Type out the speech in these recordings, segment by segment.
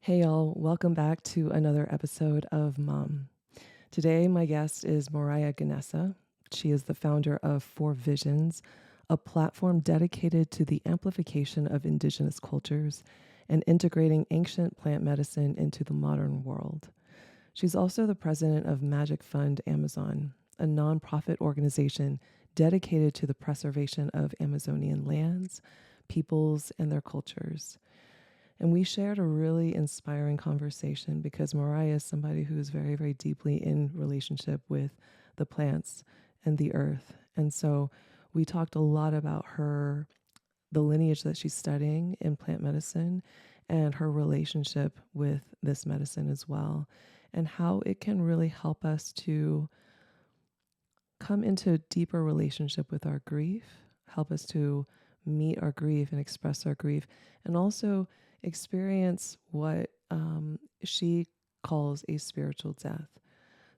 Hey y'all, welcome back to another episode of Mom. Today, my guest is Mariah Gannessa. She is the founder of Four Visions, a platform dedicated to the amplification of indigenous cultures and integrating ancient plant medicine into the modern world. She's also the president of Magic Fund Amazon, a nonprofit organization dedicated to the preservation of Amazonian lands, peoples, and their cultures. And we shared a really inspiring conversation because Mariah is somebody who is very, very deeply in relationship with the plants and the earth. And so we talked a lot about the lineage that she's studying in plant medicine and her relationship with this medicine as well, and how it can really help us to come into a deeper relationship with our grief, help us to meet our grief and express our grief, and also experience what she calls a spiritual death.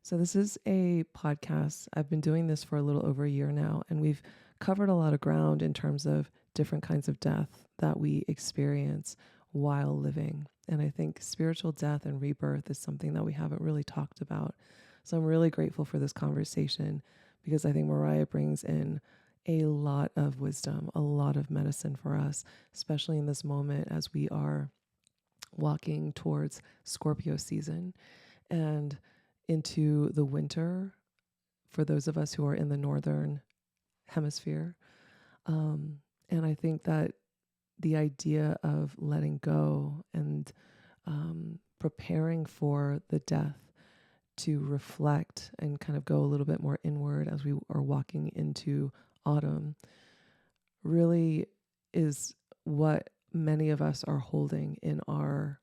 So, this is a podcast. I've been doing this for a little over a year now, and we've covered a lot of ground in terms of different kinds of death that we experience while living. And I think spiritual death and rebirth is something that we haven't really talked about. So, I'm really grateful for this conversation because I think Mariah brings in a lot of wisdom, a lot of medicine for us, especially in this moment as we are walking towards Scorpio season and into the winter for those of us who are in the northern hemisphere. And I think that the idea of letting go and preparing for the death to reflect and kind of go a little bit more inward as we are walking into autumn really is what many of us are holding in our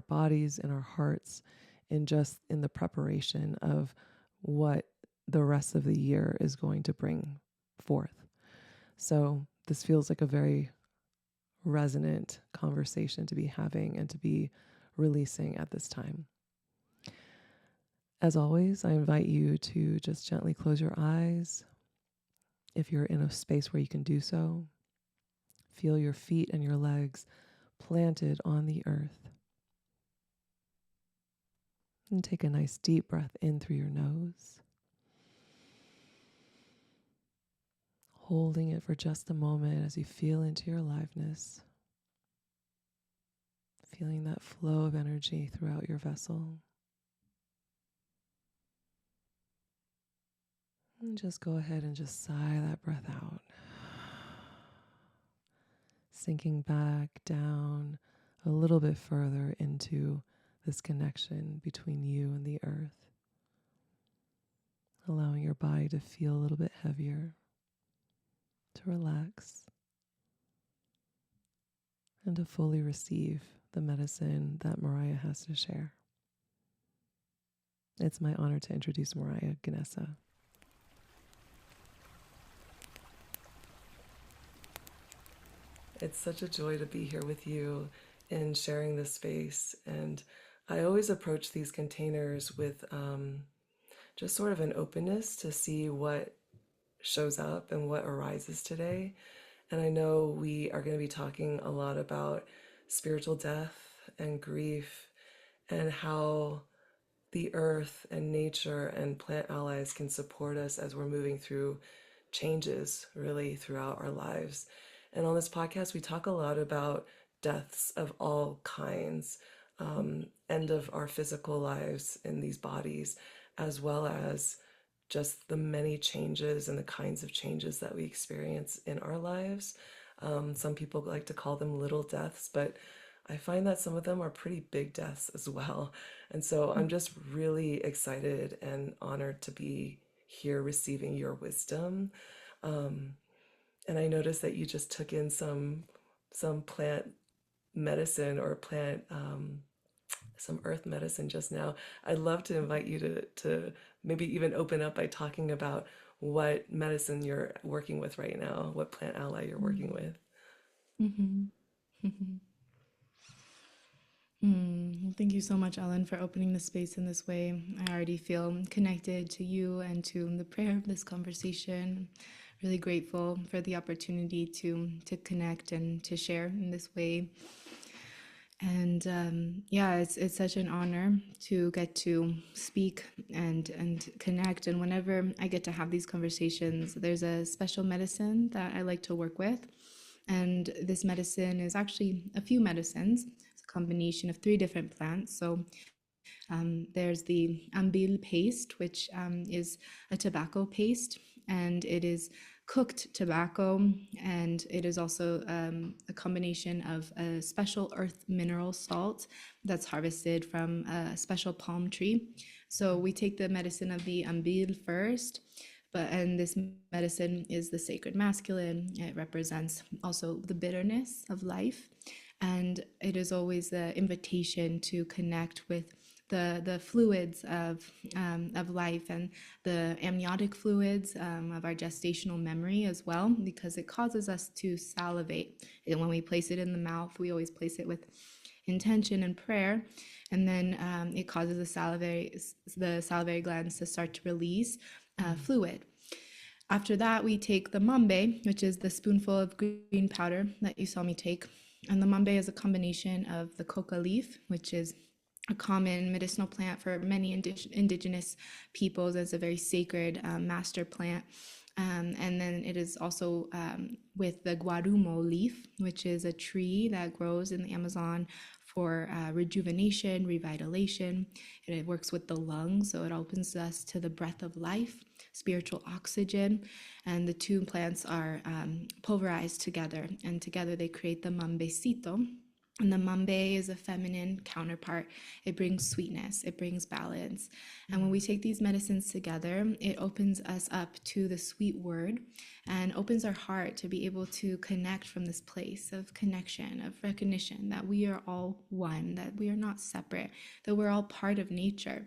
bodies, in our hearts, in the preparation of what the rest of the year is going to bring forth. So this feels like a very resonant conversation to be having and to be releasing at this time. As always, I invite you to just gently close your eyes. If you're in a space where you can do so, feel your feet and your legs planted on the earth. And take a nice deep breath in through your nose, holding it for just a moment as you feel into your aliveness, feeling that flow of energy throughout your vessel. And just go ahead and just sigh that breath out, sinking back down a little bit further into this connection between you and the earth, allowing your body to feel a little bit heavier, to relax, and to fully receive the medicine that Mariah has to share. It's my honor to introduce Mariah Gannessa. It's such a joy to be here with you in sharing this space. And I always approach these containers with just sort of an openness to see what shows up and what arises today. And I know we are going to be talking a lot about spiritual death and grief and how the earth and nature and plant allies can support us as we're moving through changes really throughout our lives. And on this podcast, we talk a lot about deaths of all kinds, end of our physical lives in these bodies, as well as just the many changes and the kinds of changes that we experience in our lives. Some people like to call them little deaths, but I find that some of them are pretty big deaths as well. And so I'm just really excited and honored to be here receiving your wisdom. And I noticed that you just took in some plant medicine or plant some earth medicine just now. I'd love to invite you to maybe even open up by talking about what medicine you're working with right now, what plant ally you're working with. Mm-hmm. Thank you so much, Ellen, for opening the space in this way. I already feel connected to you and to the prayer of this conversation. Really grateful for the opportunity to connect and to share in this way. And yeah, it's such an honor to get to speak and connect. And whenever I get to have these conversations, there's a special medicine that I like to work with. And this medicine is actually a few medicines. It's a combination of three different plants. So there's the ambil paste, which is a tobacco paste, and it is cooked tobacco, and it is also a combination of a special earth mineral salt that's harvested from a special palm tree. So we take the medicine of the ambil first, and this medicine is the sacred masculine. It represents also the bitterness of life, and it is always the invitation to connect with the fluids of life, and the amniotic fluids of our gestational memory as well, because it causes us to salivate. And when we place it in the mouth, we always place it with intention and prayer, and then it causes the salivary glands to start to release fluid. After that, we take the mambe, which is the spoonful of green powder that you saw me take. And the mambe is a combination of the coca leaf, which is a common medicinal plant for many indigenous peoples. It's a very sacred master plant. And then it is also with the guarumo leaf, which is a tree that grows in the Amazon for rejuvenation, revitalization. It works with the lungs, so it opens us to the breath of life, spiritual oxygen. And the two plants are pulverized together, and together they create the mambecito. And the mambe is a feminine counterpart. It brings sweetness, it brings balance. And when we take these medicines together, it opens us up to the sweet word and opens our heart to be able to connect from this place of connection, of recognition that we are all one, that we are not separate, that we're all part of nature.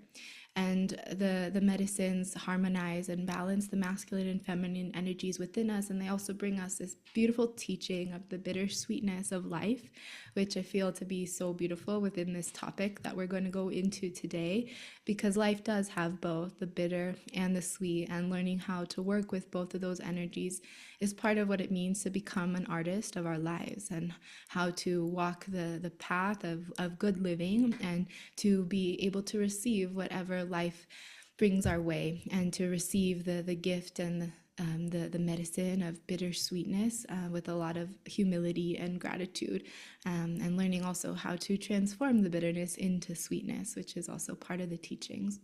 And the medicines harmonize and balance the masculine and feminine energies within us, and they also bring us this beautiful teaching of the bittersweetness of life, which I feel to be so beautiful within this topic that we're going to go into today, because life does have both the bitter and the sweet, and learning how to work with both of those energies is part of what it means to become an artist of our lives, and how to walk the path of good living, and to be able to receive whatever life brings our way, and to receive the gift and the medicine of bittersweetness with a lot of humility and gratitude, and learning also how to transform the bitterness into sweetness, which is also part of the teachings.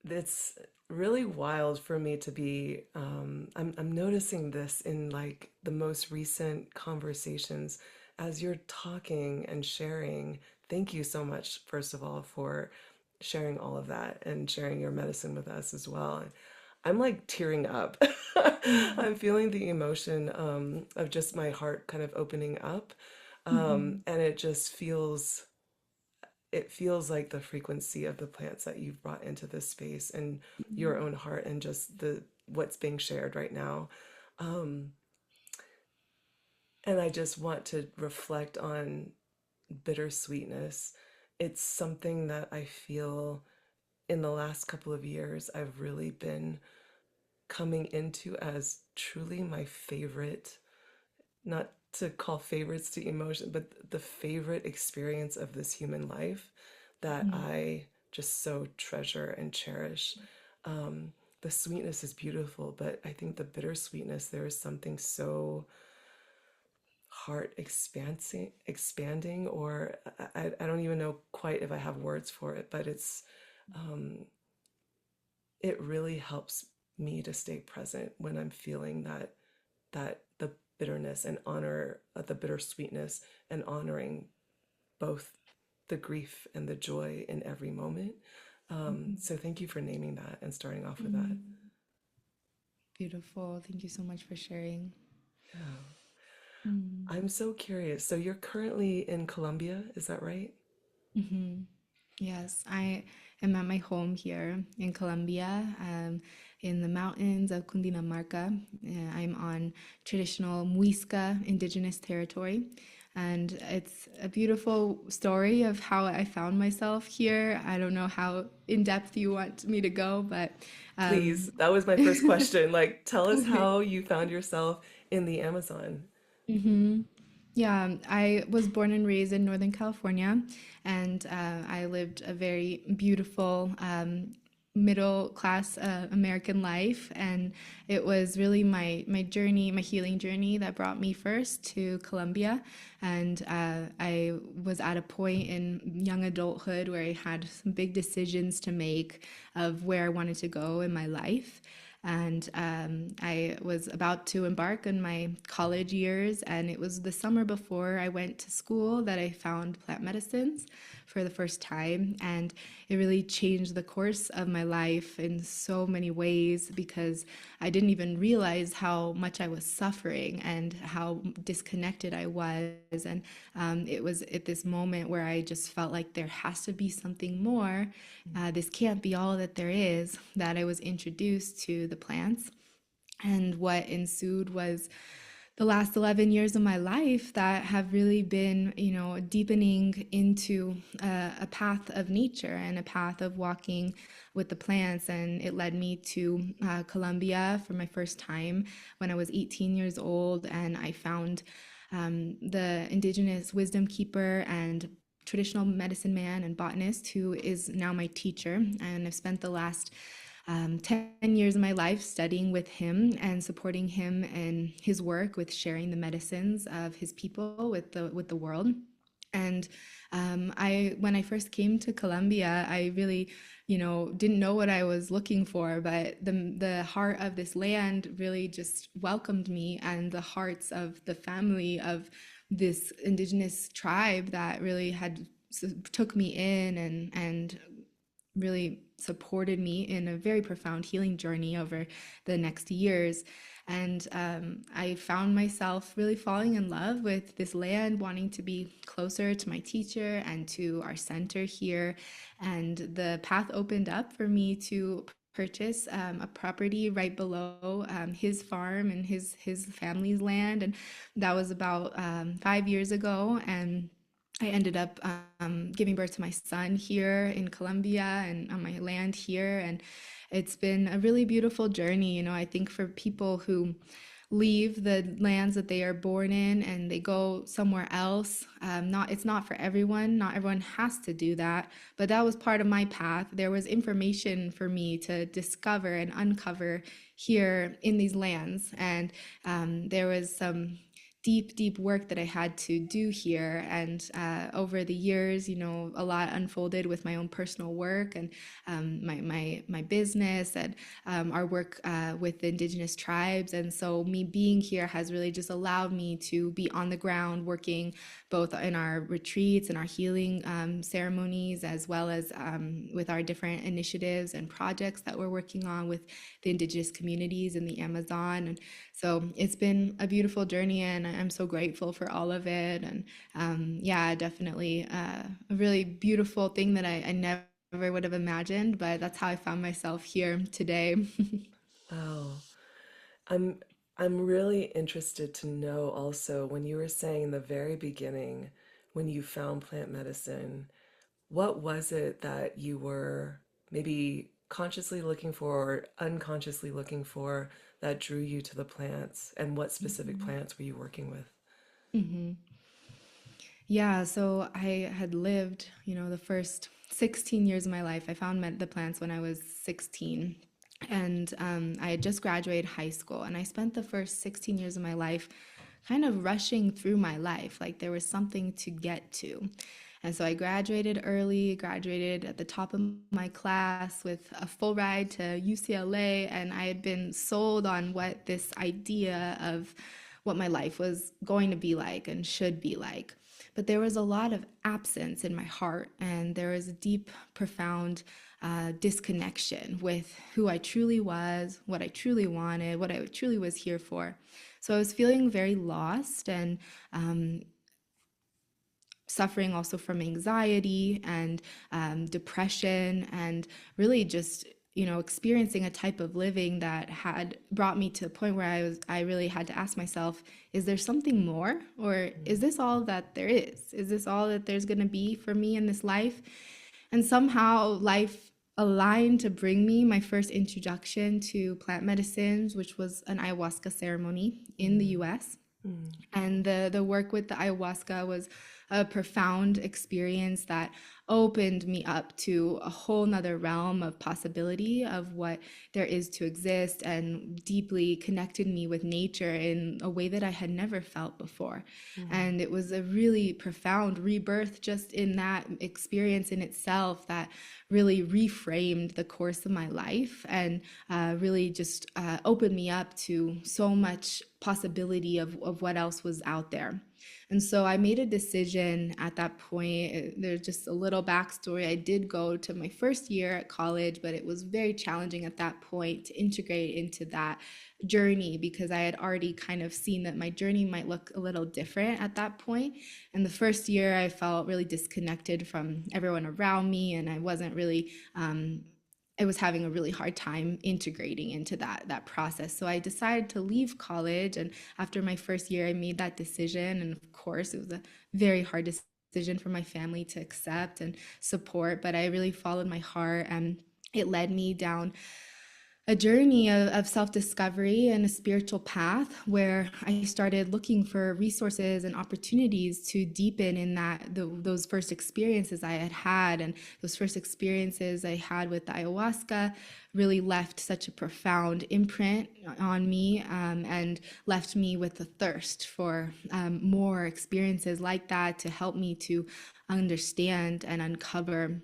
It's really wild for me to be. I'm noticing this in like the most recent conversations as you're talking and sharing. Thank you so much, first of all, for sharing all of that and sharing your medicine with us as well. I'm like tearing up. I'm feeling the emotion of just my heart kind of opening up, Mm-hmm. and it feels like the frequency of the plants that you've brought into this space and your own heart and just the what's being shared right now. Um, and I just want to reflect on bittersweetness. It's something that I feel in the last couple of years I've really been coming into as truly my favorite, not to call favorites to emotion, but the favorite experience of this human life that I just so treasure and cherish. Um, the sweetness is beautiful, but I think the bittersweetness, there is something so heart expanding, or I don't even know quite if I have words for it, but um, it really helps me to stay present when I'm feeling that the bitterness and honor the bittersweetness and honoring both the grief and the joy in every moment. So thank you for naming that and starting off with that. Mm-hmm. Beautiful. Thank you so much for sharing. Yeah. Mm. I'm so curious. So you're currently in Colombia, is that right? Mm-hmm. Yes, I am at my home here in Colombia, in the mountains of Cundinamarca. I'm on traditional Muisca indigenous territory. And it's a beautiful story of how I found myself here. I don't know how in depth you want me to go, but Please, um, that was my first question. Like, tell us okay. how you found yourself in the Amazon. Mm-hmm. Yeah, I was born and raised in Northern California, and I lived a very beautiful middle class American life. And it was really my journey, my healing journey, that brought me first to Colombia. And I was at a point in young adulthood where I had some big decisions to make of where I wanted to go in my life. And I was about to embark on my college years, and it was the summer before I went to school that I found plant medicines for the first time. And it really changed the course of my life in so many ways, because I didn't even realize how much I was suffering and how disconnected I was. And it was at this moment where I just felt like there has to be something more. This can't be all that there is, that I was introduced to the plants. And what ensued was the last 11 years of my life that have really been, deepening into a path of nature and a path of walking with the plants. And it led me to Colombia for my first time when I was 18 years old. And I found the indigenous wisdom keeper and traditional medicine man and botanist who is now my teacher. And I've spent the last 10 years of my life studying with him and supporting him in his work with sharing the medicines of his people with the world. And when I first came to Colombia, I really, didn't know what I was looking for, but the heart of this land really just welcomed me, and the hearts of the family of this indigenous tribe that really had took me in and really supported me in a very profound healing journey over the next years. And I found myself really falling in love with this land, wanting to be closer to my teacher and to our center here. And the path opened up for me to purchase a property right below his farm and his family's land. And that was about 5 years ago. And I ended up giving birth to my son here in Colombia and on my land here. And it's been a really beautiful journey. I think for people who leave the lands that they are born in and they go somewhere else, it's not for everyone. Not everyone has to do that. But that was part of my path. There was information for me to discover and uncover here in these lands. And there was some deep work that I had to do here. And over the years, a lot unfolded with my own personal work and my business and our work with the indigenous tribes. And so me being here has really just allowed me to be on the ground working both in our retreats and our healing ceremonies, as well as with our different initiatives and projects that we're working on with the indigenous communities in the Amazon. And so it's been a beautiful journey, and I'm so grateful for all of it. And yeah, definitely a really beautiful thing that I never would have imagined, but that's how I found myself here today. Oh, I'm I'm really interested to know also when you were saying in the very beginning when you found plant medicine, what was it that you were maybe consciously looking for or unconsciously looking for that drew you to the plants, and what specific plants were you working with? Mhm. Yeah, so I had lived, the first 16 years of my life. I found the plants when I was 16. And I had just graduated high school. And I spent the first 16 years of my life kind of rushing through my life, like there was something to get to. And so I graduated early, graduated at the top of my class with a full ride to UCLA. And I had been sold on what this idea of what my life was going to be like and should be like. But there was a lot of absence in my heart, and there was a deep, profound disconnection with who I truly was, what I truly wanted, what I truly was here for. So I was feeling very lost and suffering also from anxiety and depression, and really just experiencing a type of living that had brought me to a point where I really had to ask myself, is there something more, or is this all that there is this all that there's going to be for me in this life? And somehow life aligned to bring me my first introduction to plant medicines, which was an ayahuasca ceremony in the US. Mm. And the work with the ayahuasca was a profound experience that opened me up to a whole nother realm of possibility of what there is to exist, and deeply connected me with nature in a way that I had never felt before. Mm. And it was a really profound rebirth just in that experience in itself that really reframed the course of my life, and really just opened me up to so much possibility of what else was out there. And so I made a decision at that point. There's just a little backstory. I did go to my first year at college, but it was very challenging at that point to integrate into that journey, because I had already kind of seen that my journey might look a little different at that point. And the first year, I felt really disconnected from everyone around me, and I wasn't really I was having a really hard time integrating into that process. So I decided to leave college, and after my first year, I made that decision. And of course, it was a very hard decision for my family to accept and support, but I really followed my heart, and it led me down a journey of self discovery and a spiritual path where I started looking for resources and opportunities to deepen in those first experiences I had had. And those first experiences I had with the ayahuasca really left such a profound imprint on me, and left me with a thirst for more experiences like that to help me to understand and uncover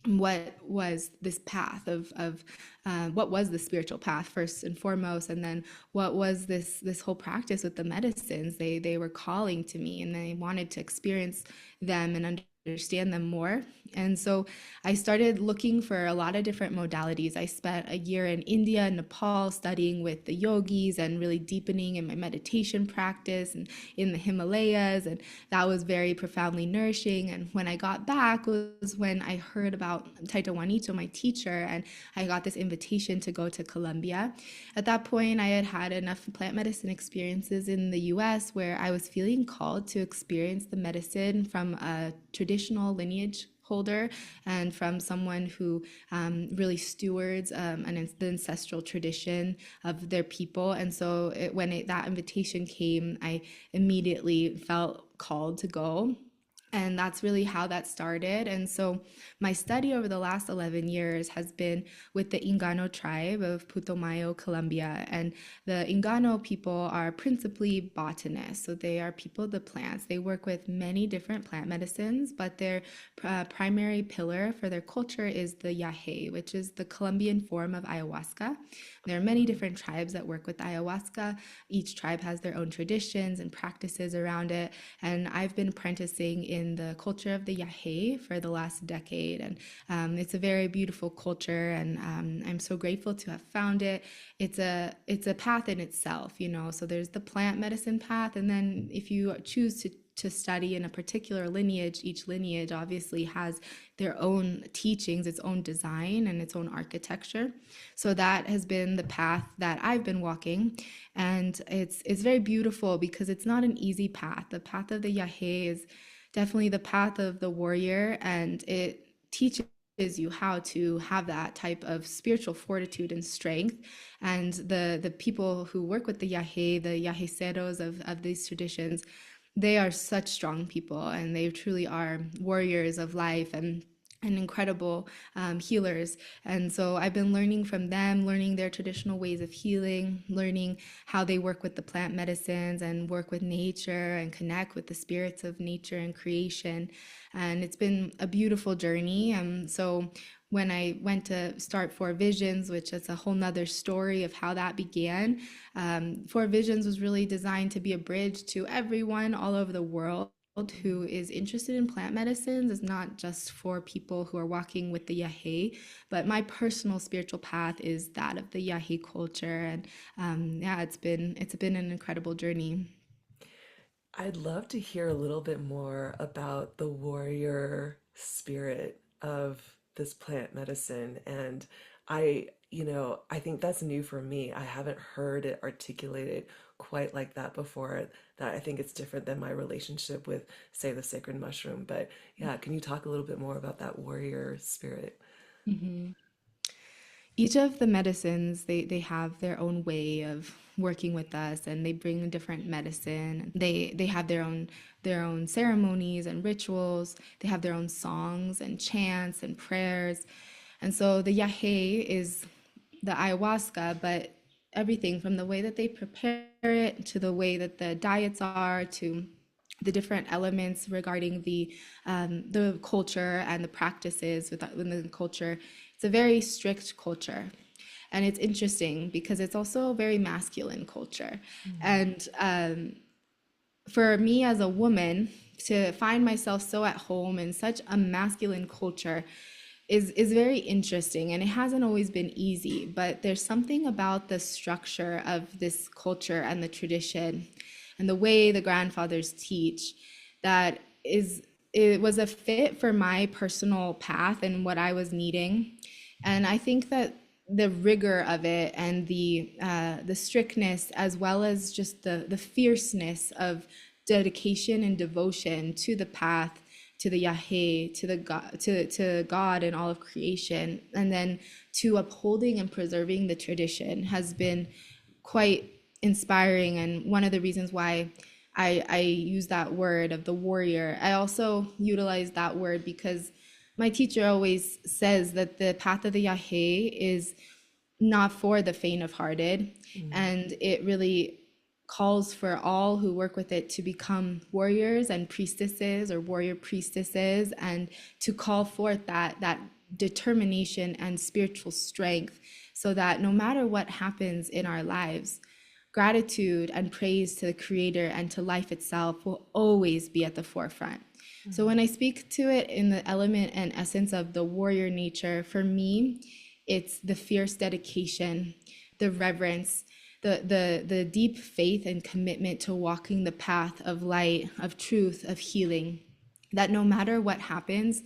what was this path of what was the spiritual path first and foremost, and then what was this whole practice with the medicines. They were calling to me, and they wanted to experience them and understand them more. And so I started looking for a lot of different modalities. I spent a year in India and Nepal studying with the yogis and really deepening in my meditation practice, and in the Himalayas, and that was very profoundly nourishing. And when I got back was when I heard about Taita Juanito, my teacher, and I got this invitation to go to Colombia. At that point, I had had enough plant medicine experiences in the US where I was feeling called to experience the medicine from a traditional lineage holder, and from someone who really stewards the ancestral tradition of their people. And so that invitation came, I immediately felt called to go. And that's really how that started. And so my study over the last 11 years has been with the Ingano tribe of Putumayo, Colombia. And the Ingano people are principally botanists. So they are people of the plants. They work with many different plant medicines, but their primary pillar for their culture is the Yahe, which is the Colombian form of ayahuasca. There are many different tribes that work with ayahuasca. Each tribe has their own traditions and practices around it. And I've been apprenticing in the culture of the Yahe for the last decade. And it's a very beautiful culture. And I'm so grateful to have found it. It's a path in itself, you know. So there's the plant medicine path. And then if you choose to study in a particular lineage, each lineage obviously has their own teachings, its own design, and its own architecture. So that has been the path that I've been walking, and it's very beautiful because it's not an easy path. The path of the Yahe is definitely the path of the warrior, and it teaches you how to have that type of spiritual fortitude and strength. And the people who work with the Yaheseros of these traditions, they are such strong people, and they truly are warriors of life, and incredible healers. And so I've been learning from them, learning their traditional ways of healing, learning how they work with the plant medicines and work with nature and connect with the spirits of nature and creation. And it's been a beautiful journey. So when I went to start Four Visions, which is a whole nother story of how that began, Four Visions was really designed to be a bridge to everyone all over the world who is interested in plant medicines. Is not just for people who are walking with the Yahe, but my personal spiritual path is that of the Yahe culture. And yeah, it's been an incredible journey. I'd love to hear a little bit more about the warrior spirit of this plant medicine. And I think that's new for me. I haven't heard it articulated quite like that before. That I think it's different than my relationship with, say, the sacred mushroom. But yeah, can you talk a little bit more about that warrior spirit? Mhm. Each of the medicines, they have their own way of working with us, and they bring a different medicine. They have their own ceremonies and rituals. They have their own songs and chants and prayers. And so the yahe is the ayahuasca, but everything from the way that they prepare it to the way that the diets are to the different elements regarding the culture and the practices within the culture. It's a very strict culture, and it's interesting because it's also a very masculine culture. And for me as a woman to find myself so at home in such a masculine culture is very interesting, and it hasn't always been easy, but there's something about the structure of this culture and the tradition and the way the grandfathers teach that is it was a fit for my personal path and what I was needing. And I think that the rigor of it and the strictness, as well as just the fierceness of dedication and devotion to the path, to the Yahweh, to the God, to God and all of creation, and then to upholding and preserving the tradition has been quite inspiring. And one of the reasons why I use that word of the warrior, I also utilize that word because my teacher always says that the path of the Yahweh is not for the faint of hearted. And it really calls for all who work with it to become warriors and priestesses or warrior priestesses, and to call forth that determination and spiritual strength, so that no matter what happens in our lives, gratitude and praise to the creator and to life itself will always be at the forefront. So when I speak to it in the element and essence of the warrior nature, for me, it's the fierce dedication, the reverence, the deep faith and commitment to walking the path of light, of truth, of healing, that no matter what happens,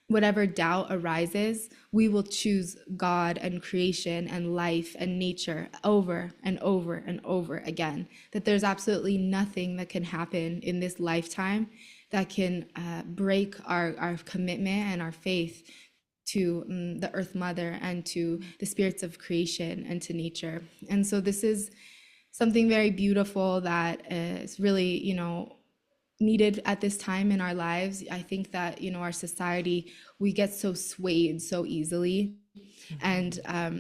whatever doubt arises, we will choose God and creation and life and nature over and over and over again. That there's absolutely nothing that can happen in this lifetime that can break our commitment and our faith to the earth mother and to the spirits of creation and to nature. And so this is something very beautiful that is really, needed at this time in our lives. I think that, our society, we get so swayed so easily. And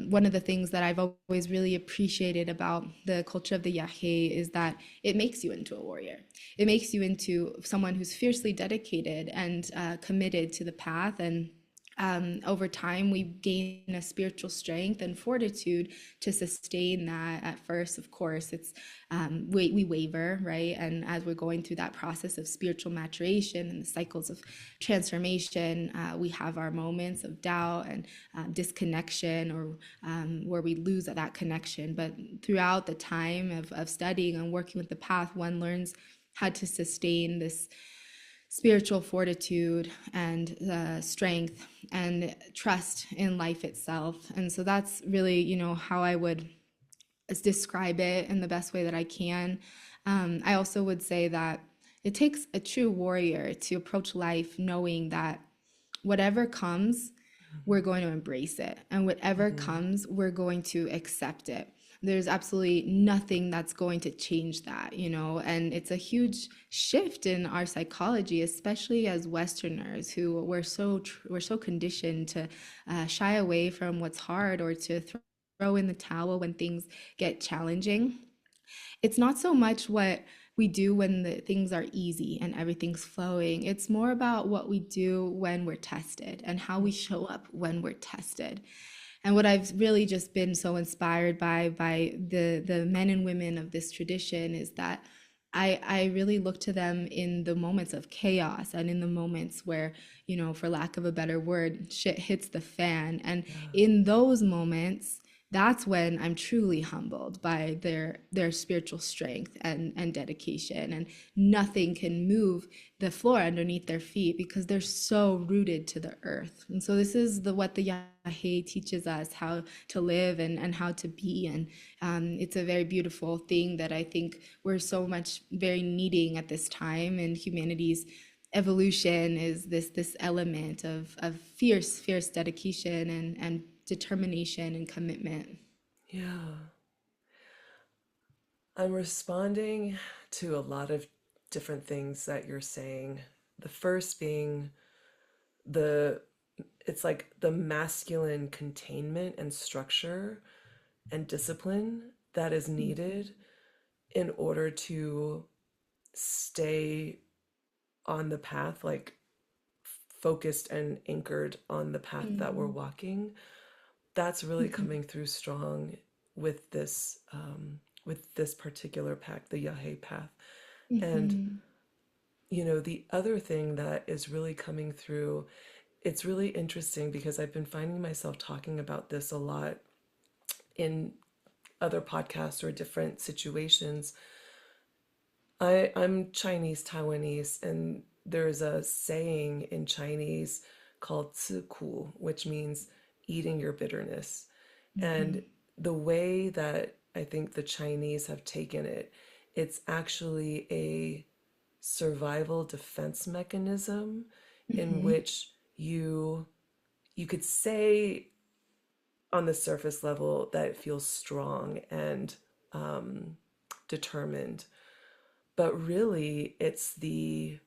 one of the things that I've always really appreciated about the culture of the Yahe is that it makes you into a warrior. It makes you into someone who's fiercely dedicated and committed to the path. And over time, we gain a spiritual strength and fortitude to sustain that. At first, of course, it's we waver, right? And as we're going through that process of spiritual maturation and the cycles of transformation, we have our moments of doubt and disconnection, or where we lose that connection. But throughout the time of studying and working with the path, one learns how to sustain this spiritual fortitude and strength and trust in life itself. And so that's really, how I would describe it in the best way that I can. I also would say that it takes a true warrior to approach life knowing that whatever comes, we're going to embrace it. And whatever comes, we're going to accept it. There's absolutely nothing that's going to change that, and it's a huge shift in our psychology, especially as Westerners who we're so conditioned to shy away from what's hard, or to throw in the towel when things get challenging. It's not so much what we do when the things are easy and everything's flowing. It's more about what we do when we're tested and how we show up when we're tested. And what I've really just been so inspired by the men and women of this tradition is that I really look to them in the moments of chaos and in the moments where, for lack of a better word, shit hits the fan. And in those moments, that's when I'm truly humbled by their spiritual strength and dedication. And nothing can move the floor underneath their feet because they're so rooted to the earth. And so this is what the Yahe teaches us, how to live and how to be. And it's a very beautiful thing that I think we're so much very needing at this time in humanity's evolution, is this element of fierce dedication and determination and commitment. Yeah. I'm responding to a lot of different things that you're saying. The first being the it's like the masculine containment and structure and discipline that is needed in order to stay on the path, like focused and anchored on the path that we're Mm-hmm. walking. That's really coming through strong with this particular path, the Yahe path. And Mm-hmm. the other thing that is really coming through, it's really interesting because I've been finding myself talking about this a lot in other podcasts or different situations. I'm Chinese Taiwanese, and there's a saying in Chinese called 吃苦, which means eating your bitterness. And the way that I think the Chinese have taken it, it's actually a survival defense mechanism in Mm-hmm. which you could say on the surface level that it feels strong and determined, but really it's the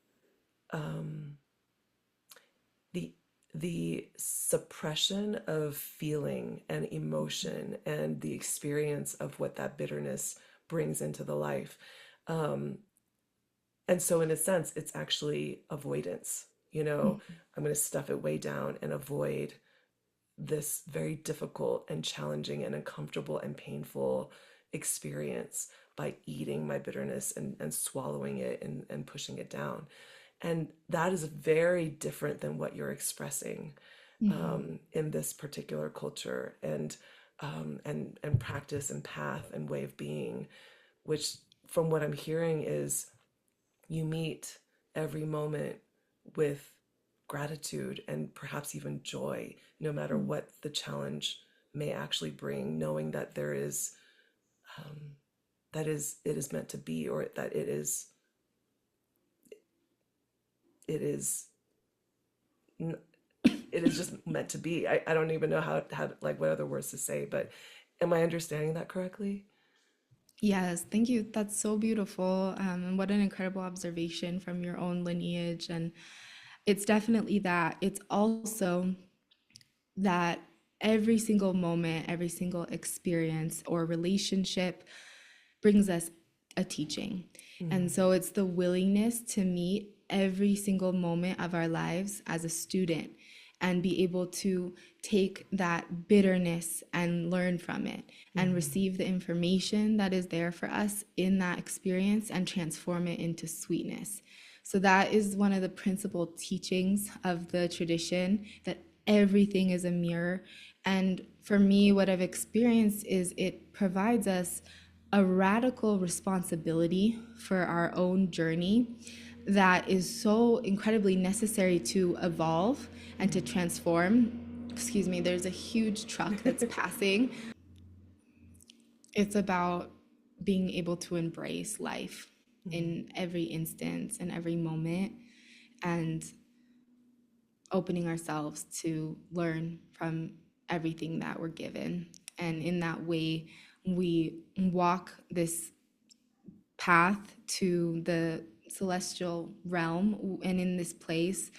the suppression of feeling and emotion and the experience of what that bitterness brings into the life. And so in a sense, it's actually avoidance. I'm going to stuff it way down and avoid this very difficult and challenging and uncomfortable and painful experience by eating my bitterness and swallowing it and pushing it down. And that is very different than what you're expressing Mm-hmm. in this particular culture and practice and path and way of being, which from what I'm hearing is you meet every moment with gratitude and perhaps even joy, no matter what the challenge may actually bring, knowing that it is meant to be, or that it is it is just meant to be. I don't even know how like what other words to say, but am I understanding that correctly? Yes, thank you. That's so beautiful. And what an incredible observation from your own lineage. And it's definitely that. It's also that every single moment, every single experience or relationship brings us a teaching. And Mm, so it's the willingness to meet every single moment of our lives as a student and be able to take that bitterness and learn from it and mm, receive the information that is there for us in that experience and transform it into sweetness. So that is one of the principal teachings of the tradition, that everything is a mirror. And for me, what I've experienced is it provides us a radical responsibility for our own journey that is so incredibly necessary to evolve and to mm. transform. Excuse me, there's a huge truck that's passing. It's about being able to embrace life Mm, in every instance and every moment, and opening ourselves to learn from everything that we're given. And in that way, we walk this path to the celestial realm. And in this place,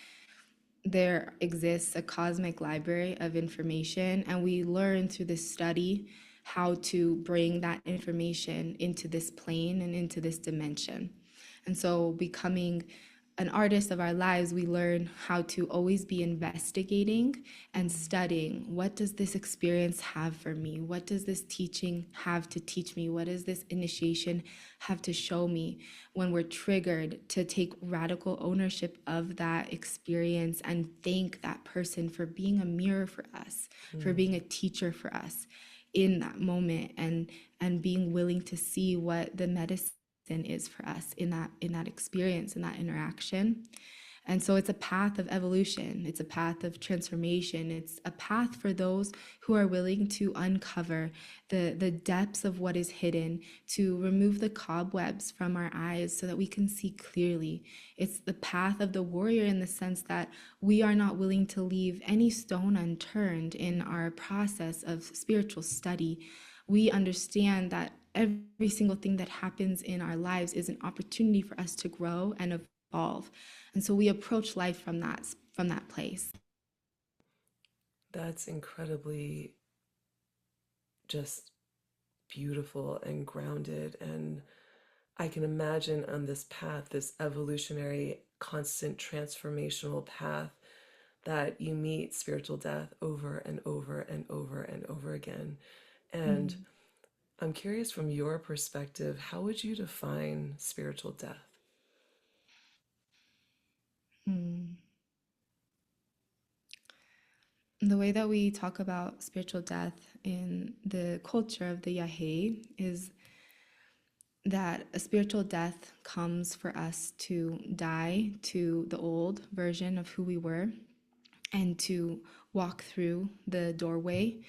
there exists a cosmic library of information, and we learn through this study how to bring that information into this plane and into this dimension. And so, becoming an artist of our lives, we learn how to always be investigating and studying. What does this experience have for me? What does this teaching have to teach me? What does this initiation have to show me? When we're triggered, to take radical ownership of that experience and thank that person for being a mirror for us, for mm, being a teacher for us in that moment, and being willing to see what the medicine is for us in that experience, in that interaction. And so it's a path of evolution, it's a path of transformation, it's a path for those who are willing to uncover the depths of what is hidden, to remove the cobwebs from our eyes so that we can see clearly. It's the path of the warrior in the sense that we are not willing to leave any stone unturned in our process of spiritual study. We understand that every single thing that happens in our lives is an opportunity for us to grow and evolve. And so we approach life from that place. That's incredibly just beautiful and grounded. And I can imagine on this path, this evolutionary, constant transformational path, that you meet spiritual death over and over and over and over again. And Mm. I'm curious, from your perspective, how would you define spiritual death? Mm. The way that we talk about spiritual death in the culture of the Yahe is that a spiritual death comes for us to die to the old version of who we were and to walk through the doorway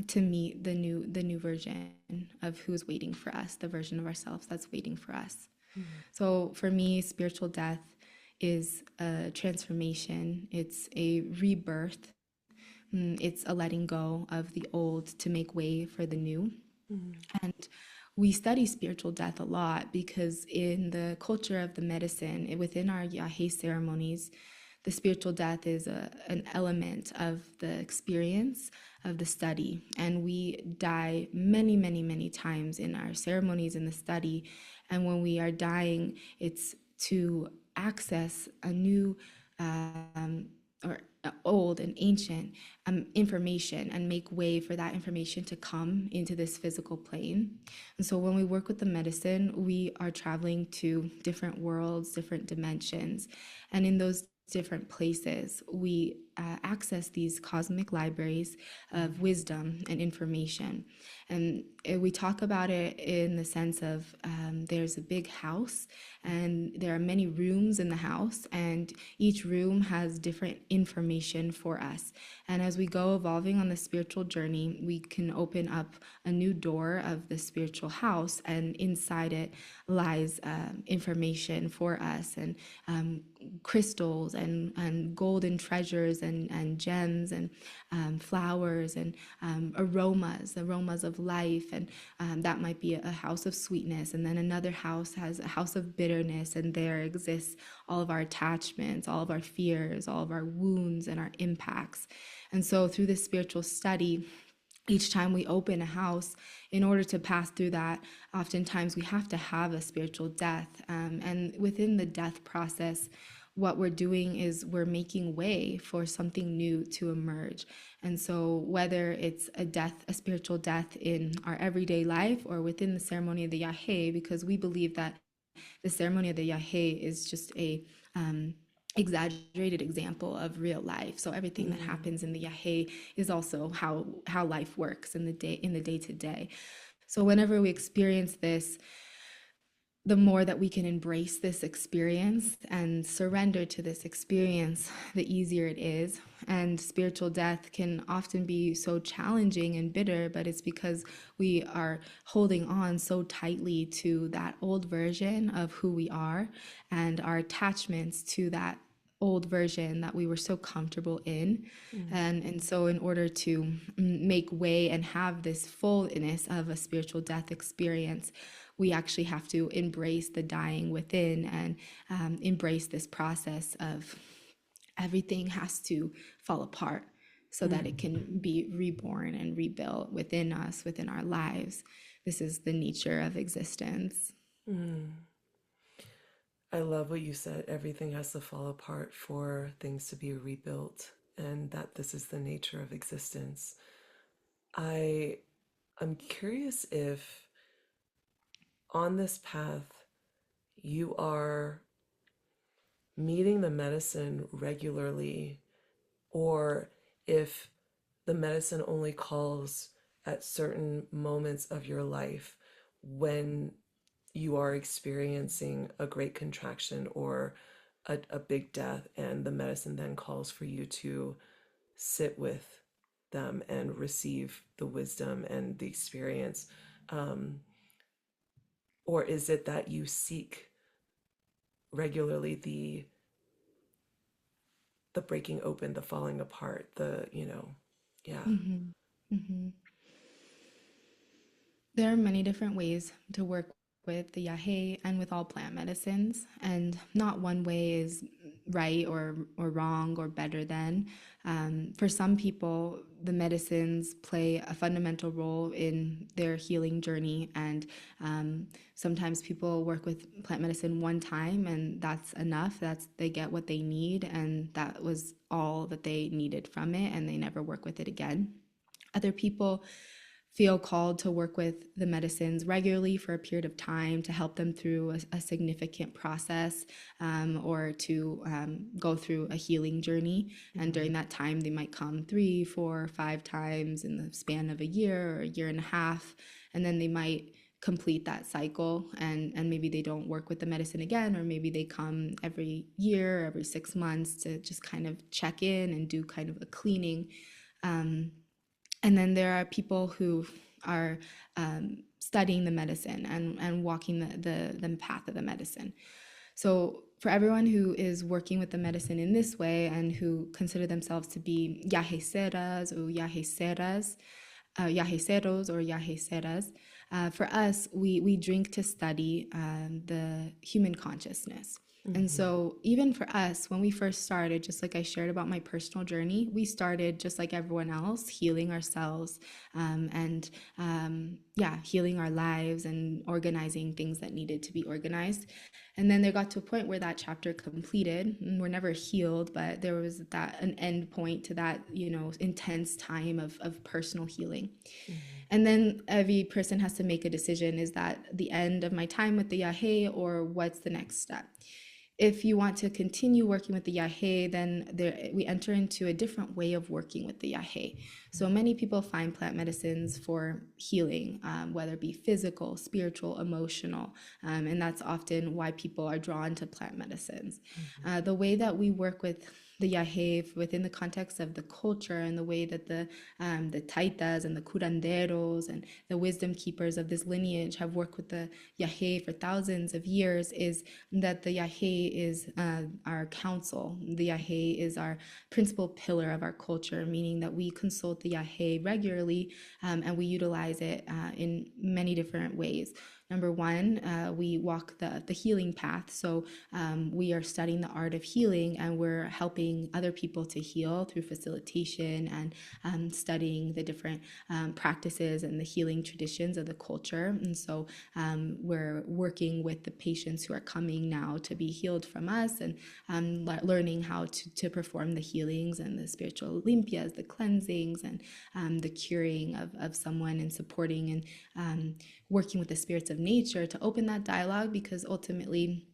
to meet the new version of who's waiting for us, the version of ourselves that's waiting for us. Mm. So for me, spiritual death is a transformation, it's a rebirth. It's a letting go of the old to make way for the new. Mm. And we study spiritual death a lot because in the culture of the medicine, within our Yahe ceremonies, the spiritual death is an element of the experience of the study. And we die many, many, many times in our ceremonies in the study. And when we are dying, it's to access a new or old and ancient information and make way for that information to come into this physical plane. And so when we work with the medicine, we are traveling to different worlds, different dimensions. And in those different places, we access these cosmic libraries of wisdom and information. And we talk about it in the sense of there's a big house and there are many rooms in the house, and each room has different information for us. And as we go evolving on the spiritual journey, we can open up a new door of the spiritual house, and inside it lies information for us, and crystals and golden treasures and gems and flowers and aromas of life. And that might be a house of sweetness. And then another house has a house of bitterness, and there exists all of our attachments, all of our fears, all of our wounds and our impacts. And so through this spiritual study, each time we open a house, in order to pass through that, oftentimes we have to have a spiritual death. And within the death process, what we're doing is we're making way for something new to emerge. And so whether it's a death, a spiritual death in our everyday life or within the ceremony of the Yahe, because we believe that the ceremony of the Yahe is just a exaggerated example of real life. So everything that Mm. happens in the Yahe is also how life works in the day to day. So whenever we experience this, the more that we can embrace this experience and surrender to this experience, the easier it is. And spiritual death can often be so challenging and bitter, but it's because we are holding on so tightly to that old version of who we are and our attachments to that old version that we were so comfortable in. Mm. And so in order to make way and have this fullness of a spiritual death experience, we actually have to embrace the dying within and embrace this process of everything has to fall apart so that it Mm. can be reborn and rebuilt within us, within our lives. This is the nature of existence. Mm. I love what you said. Everything has to fall apart for things to be rebuilt, and that this is the nature of existence. I I'm curious if on this path you are meeting the medicine regularly, or if the medicine only calls at certain moments of your life when you are experiencing a great contraction or a big death, and the medicine then calls for you to sit with them and receive the wisdom and the experience? Um, or is it that you seek regularly the breaking open, the falling apart, yeah. Hmm. Hmm. There are many different ways to work with the yahe and with all plant medicines, and not one way is right or wrong or better than. For some people, the medicines play a fundamental role in their healing journey, and sometimes people work with plant medicine one time, and that's enough. That's they get what they need, and that was all that they needed from it, and they never work with it again. Other people feel called to work with the medicines regularly for a period of time to help them through a significant process, or to go through a healing journey. And Mm-hmm. during that time, they might come 3, 4, 5 times in the span of a year or a year and a half. And then they might complete that cycle, and maybe they don't work with the medicine again, or maybe they come every year, every 6 months to just kind of check in and do kind of a cleaning. Um, and then there are people who are studying the medicine and walking the path of the medicine. So for everyone who is working with the medicine in this way and who consider themselves to be yaheceras or yaheceras, yaheceros or yaheceras, for us, we drink to study the human consciousness. And Mm-hmm. so, even for us, when we first started, just like I shared about my personal journey, we started just like everyone else, healing ourselves, and yeah, healing our lives and organizing things that needed to be organized. And then there got to a point where that chapter completed, and we're never healed, but there was that an end point to that, intense time of personal healing. Mm-hmm. And then every person has to make a decision: is that the end of my time with the Yahe, or what's the next step? If you want to continue working with the Yahe, then we enter into a different way of working with the Yahe. So many people find plant medicines for healing, whether it be physical, spiritual, emotional, and that's often why people are drawn to plant medicines. Mm-hmm. The way that we work with the Yahe within the context of the culture, and the way that the taitas and the curanderos and the wisdom keepers of this lineage have worked with the Yahe for thousands of years, is that the Yahe is our counsel. The Yahe is our principal pillar of our culture, meaning that we consult the Yahe regularly, and we utilize it in many different ways. Number one, we walk the healing path. So we are studying the art of healing, and we're helping other people to heal through facilitation and studying the different practices and the healing traditions of the culture. And so we're working with the patients who are coming now to be healed from us, and learning how to perform the healings and the spiritual limpias, the cleansings, and the curing of someone, and supporting and working with the spirits of nature to open that dialogue, because ultimately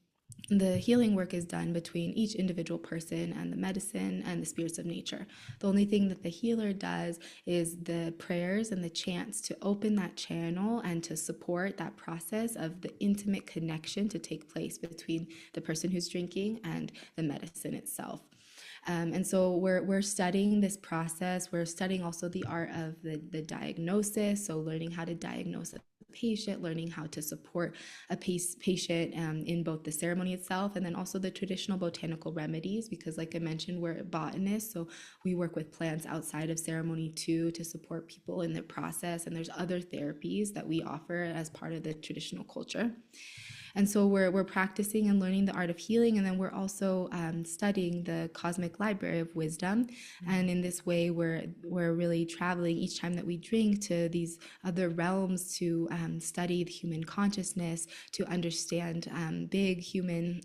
the healing work is done between each individual person and the medicine and the spirits of nature. The only thing that the healer does is the prayers and the chants to open that channel and to support that process of the intimate connection to take place between the person who's drinking and the medicine itself. And so we're studying this process. We're studying also the art of the diagnosis. So learning how to diagnose a patient, learning how to support a patient in both the ceremony itself and then also the traditional botanical remedies, because like I mentioned, we're botanists, so we work with plants outside of ceremony too to support people in their process, and there's other therapies that we offer as part of the traditional culture. And so we're practicing and learning the art of healing, and then we're also studying the cosmic library of wisdom. And in this way, we're really traveling each time that we drink to these other realms to study the human consciousness, to understand big human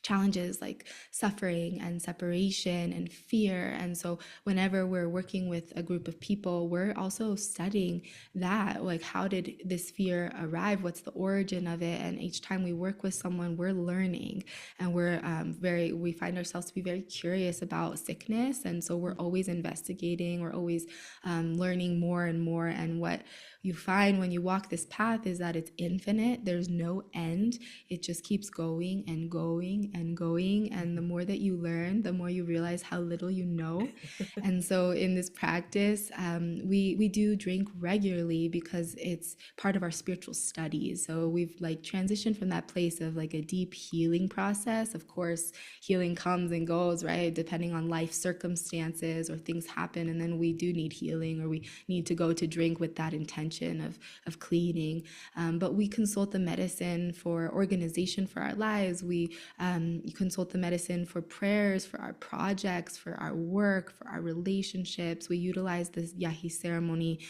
challenges like suffering and separation and fear. And so whenever we're working with a group of people, we're also studying that, like, how did this fear arrive, what's the origin of it? And each time we work with someone, we're learning, and we find ourselves to be very curious about sickness. And so we're always investigating, we're always learning more and more. And you find when you walk this path is that it's infinite. There's no end. It just keeps going and going and going. And the more that you learn, the more you realize how little you know. And so in this practice, we do drink regularly because it's part of our spiritual studies. So we've like transitioned from that place of like a deep healing process. Of course, healing comes and goes, right? Depending on life circumstances or things happen, and then we do need healing or we need to go to drink with that intention of cleaning. But we consult the medicine for organization for our lives. We consult the medicine for prayers, for our projects, for our work, for our relationships. We utilize this Yahi ceremony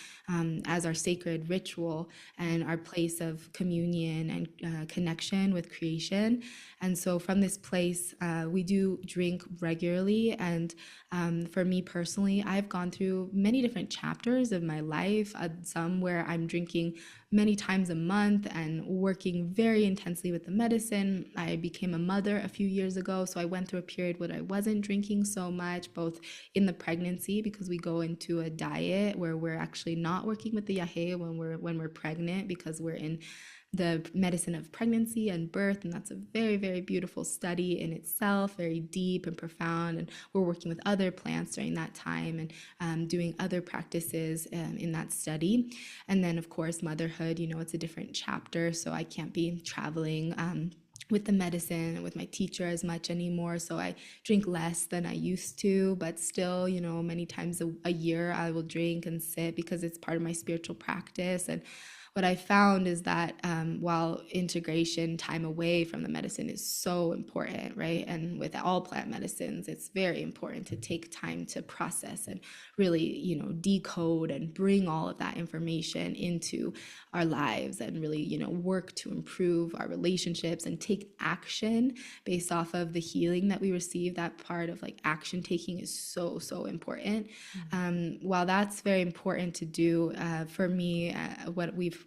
as our sacred ritual and our place of communion and connection with creation. And so, from this place, we do drink regularly. And for me personally, I've gone through many different chapters of my life, some where I'm drinking many times a month and working very intensely with the medicine. I became a mother a few years ago, so I went through a period where I wasn't drinking so much, both in the pregnancy because we go into a diet where we're actually not working with the yahe when we're pregnant because we're in the medicine of pregnancy and birth, and that's a very, very beautiful study in itself, very deep and profound. And we're working with other plants during that time and doing other practices in that study. And then, of course, motherhood, it's a different chapter, so I can't be traveling with the medicine and with my teacher as much anymore. So I drink less than I used to, but still, many times a year I will drink and sit because it's part of my spiritual practice. And what I found is that while integration, time away from the medicine is so important, right? And with all plant medicines, it's very important to take time to process and really, decode and bring all of that information into our lives and really, work to improve our relationships and take action based off of the healing that we receive. That part of like action taking is so, so important. While that's very important to do, for me,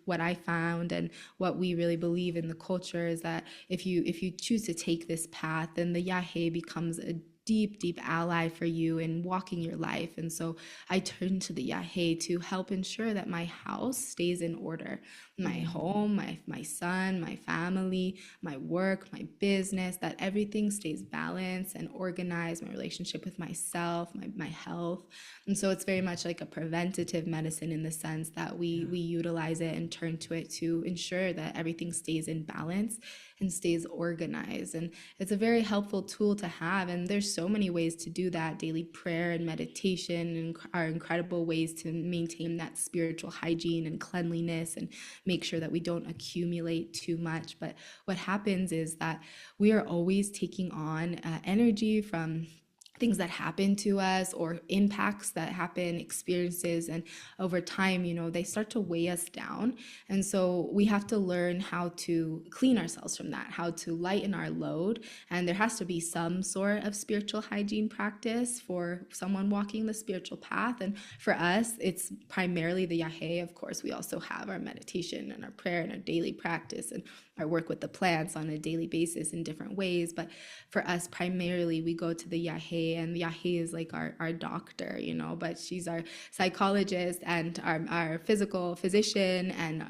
what I found and what we really believe in the culture is that if you choose to take this path, then the yahe becomes a deep, deep ally for you in walking your life. And so I turn to the yahe to help ensure that my house stays in order. My home, my son, my family, my work, my business, that everything stays balanced and organized, my relationship with myself, my health. And so it's very much like a preventative medicine in the sense that we utilize it and turn to it to ensure that everything stays in balance and stays organized. And it's a very helpful tool to have. And there's so many ways to do that. Daily prayer and meditation are incredible ways to maintain that spiritual hygiene and cleanliness and make sure that we don't accumulate too much. But what happens is that we are always taking on energy from things that happen to us or impacts that happen, experiences, and over time, they start to weigh us down. And so we have to learn how to clean ourselves from that, how to lighten our load. And there has to be some sort of spiritual hygiene practice for someone walking the spiritual path. And for us, it's primarily the yahe. Of course, we also have our meditation and our prayer and our daily practice and our work with the plants on a daily basis in different ways. But for us, primarily, we go to the yahe, and the yahe is like our doctor, but she's our psychologist and our physical physician and,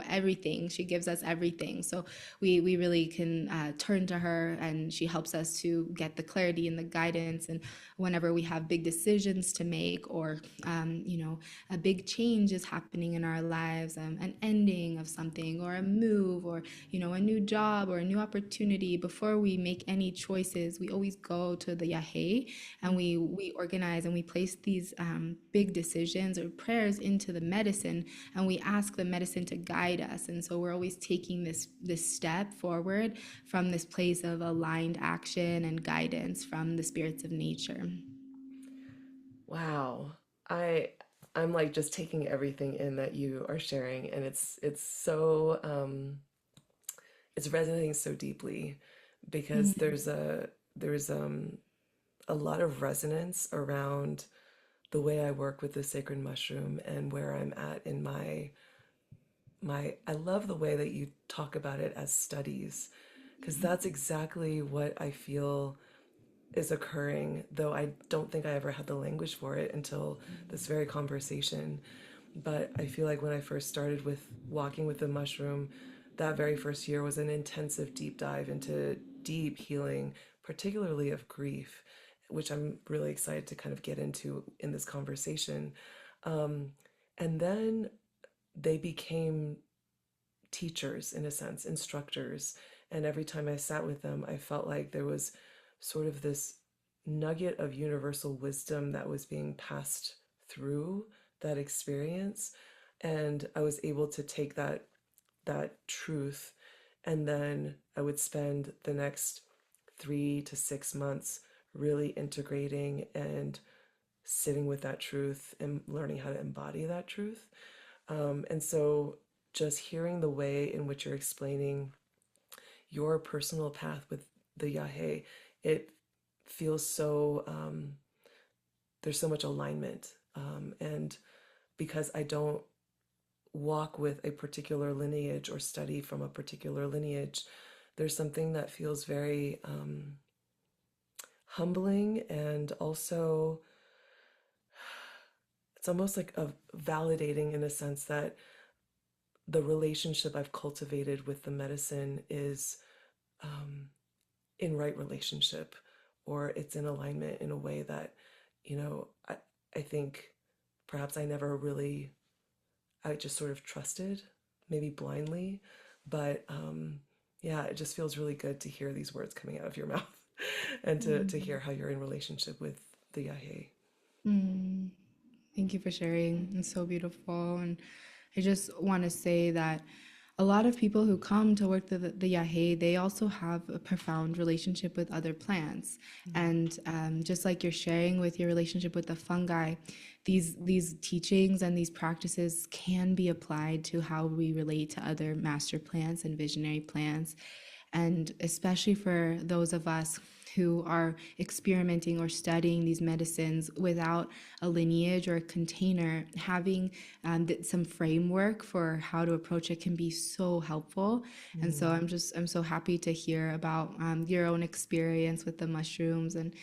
everything. She gives us everything. So we really can turn to her, and she helps us to get the clarity and the guidance. And whenever we have big decisions to make or, a big change is happening in our lives, an ending of something or a move or, a new job or a new opportunity, before we make any choices, we always go to the yahe and we organize and we place these big decisions or prayers into the medicine, and we ask the medicine to guide us. And so we're always taking this step forward from this place of aligned action and guidance from the spirits of nature. Wow. I I'm like just taking everything in that you are sharing, and it's so it's resonating so deeply because Mm, there's a lot of resonance around the way I work with the sacred mushroom and where I'm at in my I love the way that you talk about it as studies, because that's exactly what I feel is occurring, though I don't think I ever had the language for it until this very conversation. But I feel like when I first started with walking with the mushroom, that very first year was an intensive deep dive into deep healing, particularly of grief, which I'm really excited to kind of get into in this conversation. Um, and then they became teachers, in a sense, instructors. And every time I sat with them, I felt like there was sort of this nugget of universal wisdom that was being passed through that experience. And I was able to take that truth, and then I would spend the next 3 to 6 months really integrating and sitting with that truth and learning how to embody that truth. And so just hearing the way in which you're explaining your personal path with the Yahe, it feels so, there's so much alignment. And because I don't walk with a particular lineage or study from a particular lineage, there's something that feels very humbling, and also it's almost like a validating in a sense that the relationship I've cultivated with the medicine is um, in right relationship, or it's in alignment in a way that, I think perhaps I never really, I just sort of trusted, maybe blindly. But yeah, it just feels really good to hear these words coming out of your mouth and to hear how you're in relationship with the Yahe. Mm. Thank you for sharing. It's so beautiful. And I just want to say that a lot of people who come to work the Yahe, they also have a profound relationship with other plants. And just like you're sharing with your relationship with the fungi, these teachings and these practices can be applied to how we relate to other master plants and visionary plants. And especially for those of us who are experimenting or studying these medicines without a lineage or a container, having some framework for how to approach it can be so helpful. And so Mm. I'm so happy to hear about your own experience with the mushrooms. And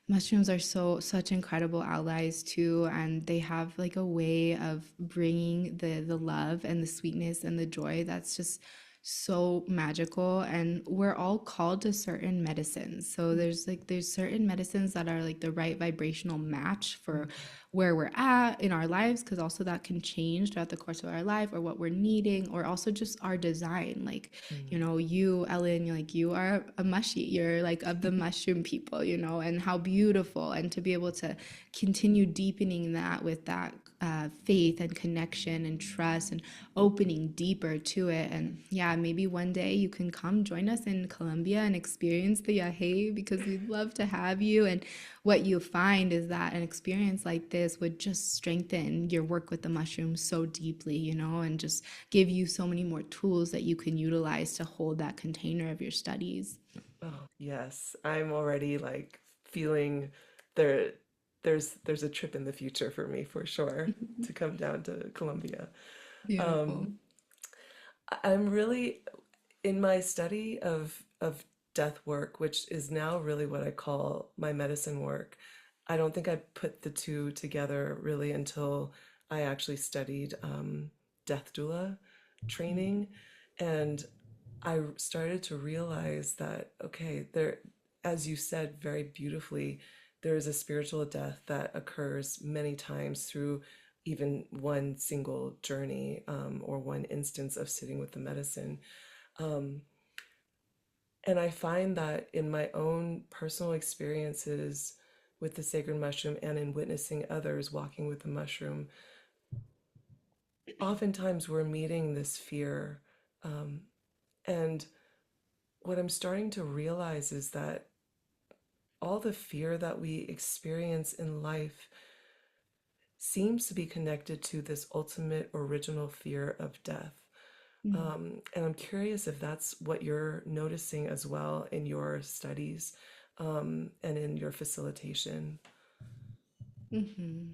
mushrooms are such incredible allies too, and they have like a way of bringing the love and the sweetness and the joy that's just so magical. And we're all called to certain medicines, so there's certain medicines that are like the right vibrational match for where we're at in our lives, because also that can change throughout the course of our life, or what we're needing, or also just our design. Like, Mm. you know, you, Ellen, you're like, you are a mushy, you're like of the mushroom people, you know, and how beautiful. And to be able to continue deepening that with that faith and connection and trust, and opening deeper to it. And yeah, maybe one day you can come join us in Colombia and experience the Yahe, because we'd love to have you. And what you find is that an experience like this would just strengthen your work with the mushrooms so deeply, you know, and just give you so many more tools that you can utilize to hold that container of your studies. Oh, yes. I'm already like feeling there there's a trip in the future for me for sure to come down to Colombia. Beautiful. Um, I'm really in my study of death work, which is now really what I call my medicine work. I don't think I put the two together really until I actually studied death doula training, and I started to realize that, okay, there, as you said very beautifully, there is a spiritual death that occurs many times through even one single journey, or one instance of sitting with the medicine. Um, and I find that in my own personal experiences with the sacred mushroom and in witnessing others walking with the mushroom, oftentimes we're meeting this fear. Um, and what I'm starting to realize is that all the fear that we experience in life seems to be connected to this ultimate original fear of death. And I'm curious if that's what you're noticing as well in your studies, and in your facilitation. Mm-hmm.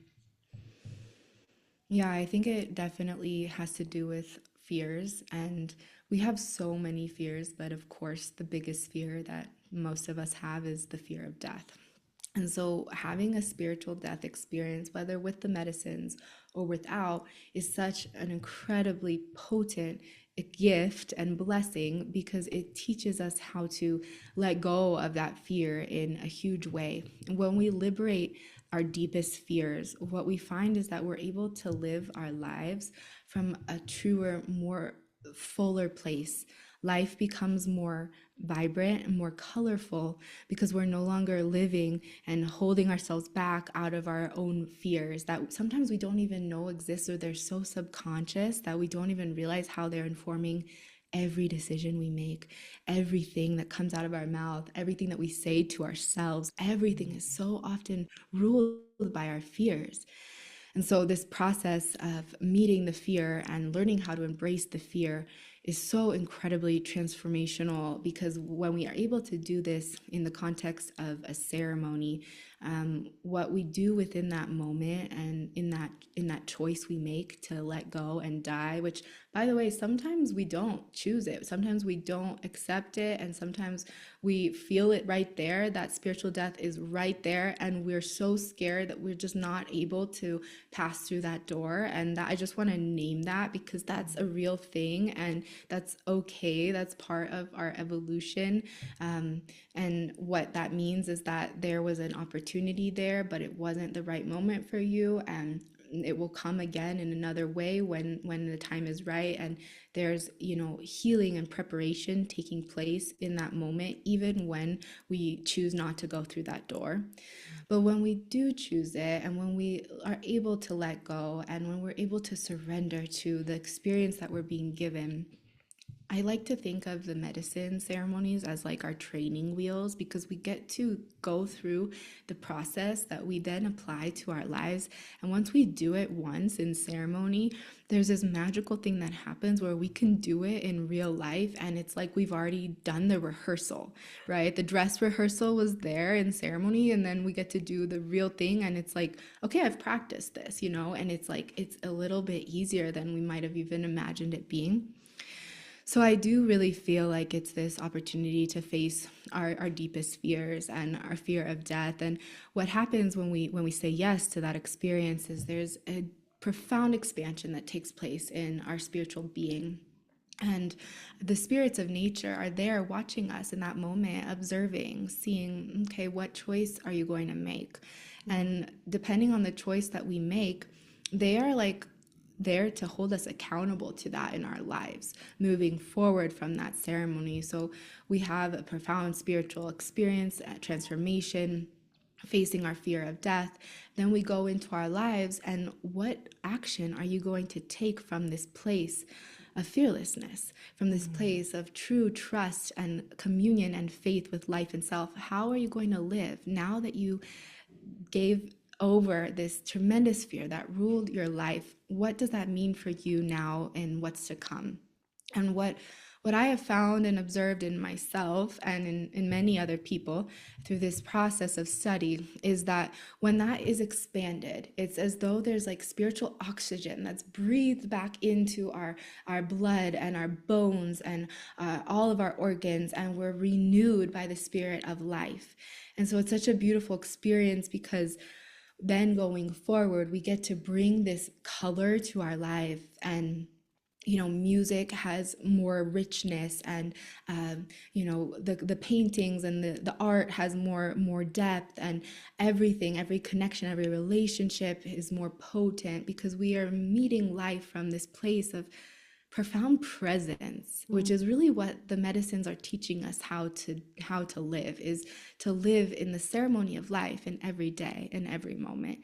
Yeah, I think it definitely has to do with fears. And we have so many fears, but of course, the biggest fear that most of us have is the fear of death. And so, having a spiritual death experience, whether with the medicines or without, is such an incredibly potent gift and blessing because it teaches us how to let go of that fear in a huge way. When we liberate our deepest fears, what we find is that we're able to live our lives from a truer, more fuller place. Life becomes more vibrant and more colorful because we're no longer living and holding ourselves back out of our own fears that sometimes we don't even know exist, or they're so subconscious that we don't even realize how they're informing every decision we make, everything that comes out of our mouth, everything that we say to ourselves. Everything is so often ruled by our fears. And so, this process of meeting the fear and learning how to embrace the fear is so incredibly transformational, because when we are able to do this in the context of a ceremony, what we do within that moment and in that choice we make to let go and die, which, by the way, sometimes we don't choose it, sometimes we don't accept it, and sometimes we feel it right there. That spiritual death is right there, and we're so scared that we're just not able to pass through that door. And that, I just want to name that because that's a real thing, and that's okay. That's part of our evolution. And what that means is that there was an opportunity there, but it wasn't the right moment for you. And it will come again in another way when the time is right, and there's healing and preparation taking place in that moment, even when we choose not to go through that door. But when we do choose it, and when we are able to let go, and when we're able to surrender to the experience that we're being given, I like to think of the medicine ceremonies as like our training wheels, because we get to go through the process that we then apply to our lives. And once we do it once in ceremony, there's this magical thing that happens where we can do it in real life. And it's like we've already done the rehearsal, right? The dress rehearsal was there in ceremony, and then we get to do the real thing. And it's like, okay, I've practiced this, and it's like, it's a little bit easier than we might have even imagined it being. So I do really feel like it's this opportunity to face our deepest fears and our fear of death. And what happens when we say yes to that experience is there's a profound expansion that takes place in our spiritual being. And the spirits of nature are there watching us in that moment, observing, seeing, okay, what choice are you going to make? And depending on the choice that we make, they are like there to hold us accountable to that in our lives, moving forward from that ceremony. So we have a profound spiritual experience, transformation, facing our fear of death. Then we go into our lives, and what action are you going to take from this place of fearlessness, from this place of true trust and communion and faith with life and self? How are you going to live now that you gave over this tremendous fear that ruled your life? What does that mean for you now and what's to come? And what I have found and observed in myself and in many other people through this process of study is that when that is expanded, it's as though there's like spiritual oxygen that's breathed back into our blood and our bones and all of our organs, and we're renewed by the spirit of life. And so it's such a beautiful experience, because then going forward, we get to bring this color to our life. And music has more richness, and the paintings and the art has more depth, and everything, every connection, every relationship is more potent, because we are meeting life from this place of profound presence, which is really what the medicines are teaching us how to live, is to live in the ceremony of life in every day and every moment.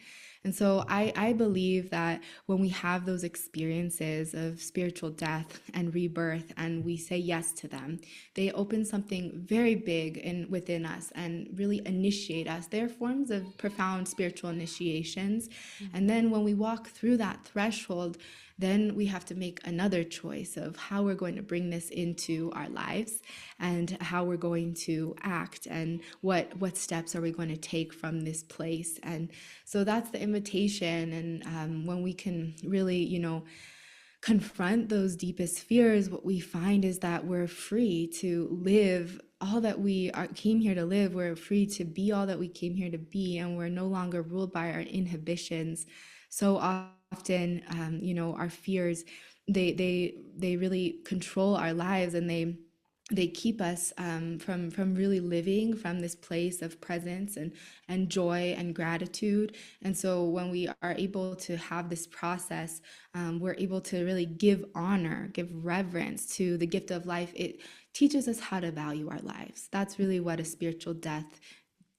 And so I believe that when we have those experiences of spiritual death and rebirth, and we say yes to them, they open something very big within us and really initiate us. They're forms of profound spiritual initiations. And then when we walk through that threshold, then we have to make another choice of how we're going to bring this into our lives, and how we're going to act, and what steps are we going to take from this place. And so that's the invitation. And when we can really, confront those deepest fears, what we find is that we're free to live all that came here to live. We're free to be all that we came here to be, and we're no longer ruled by our inhibitions. So often, our fears, they really control our lives, and they keep us from really living from this place of presence and joy and gratitude. And so when we are able to have this process, we're able to really give honor, give reverence to the gift of life. It teaches us how to value our lives. That's really what a spiritual death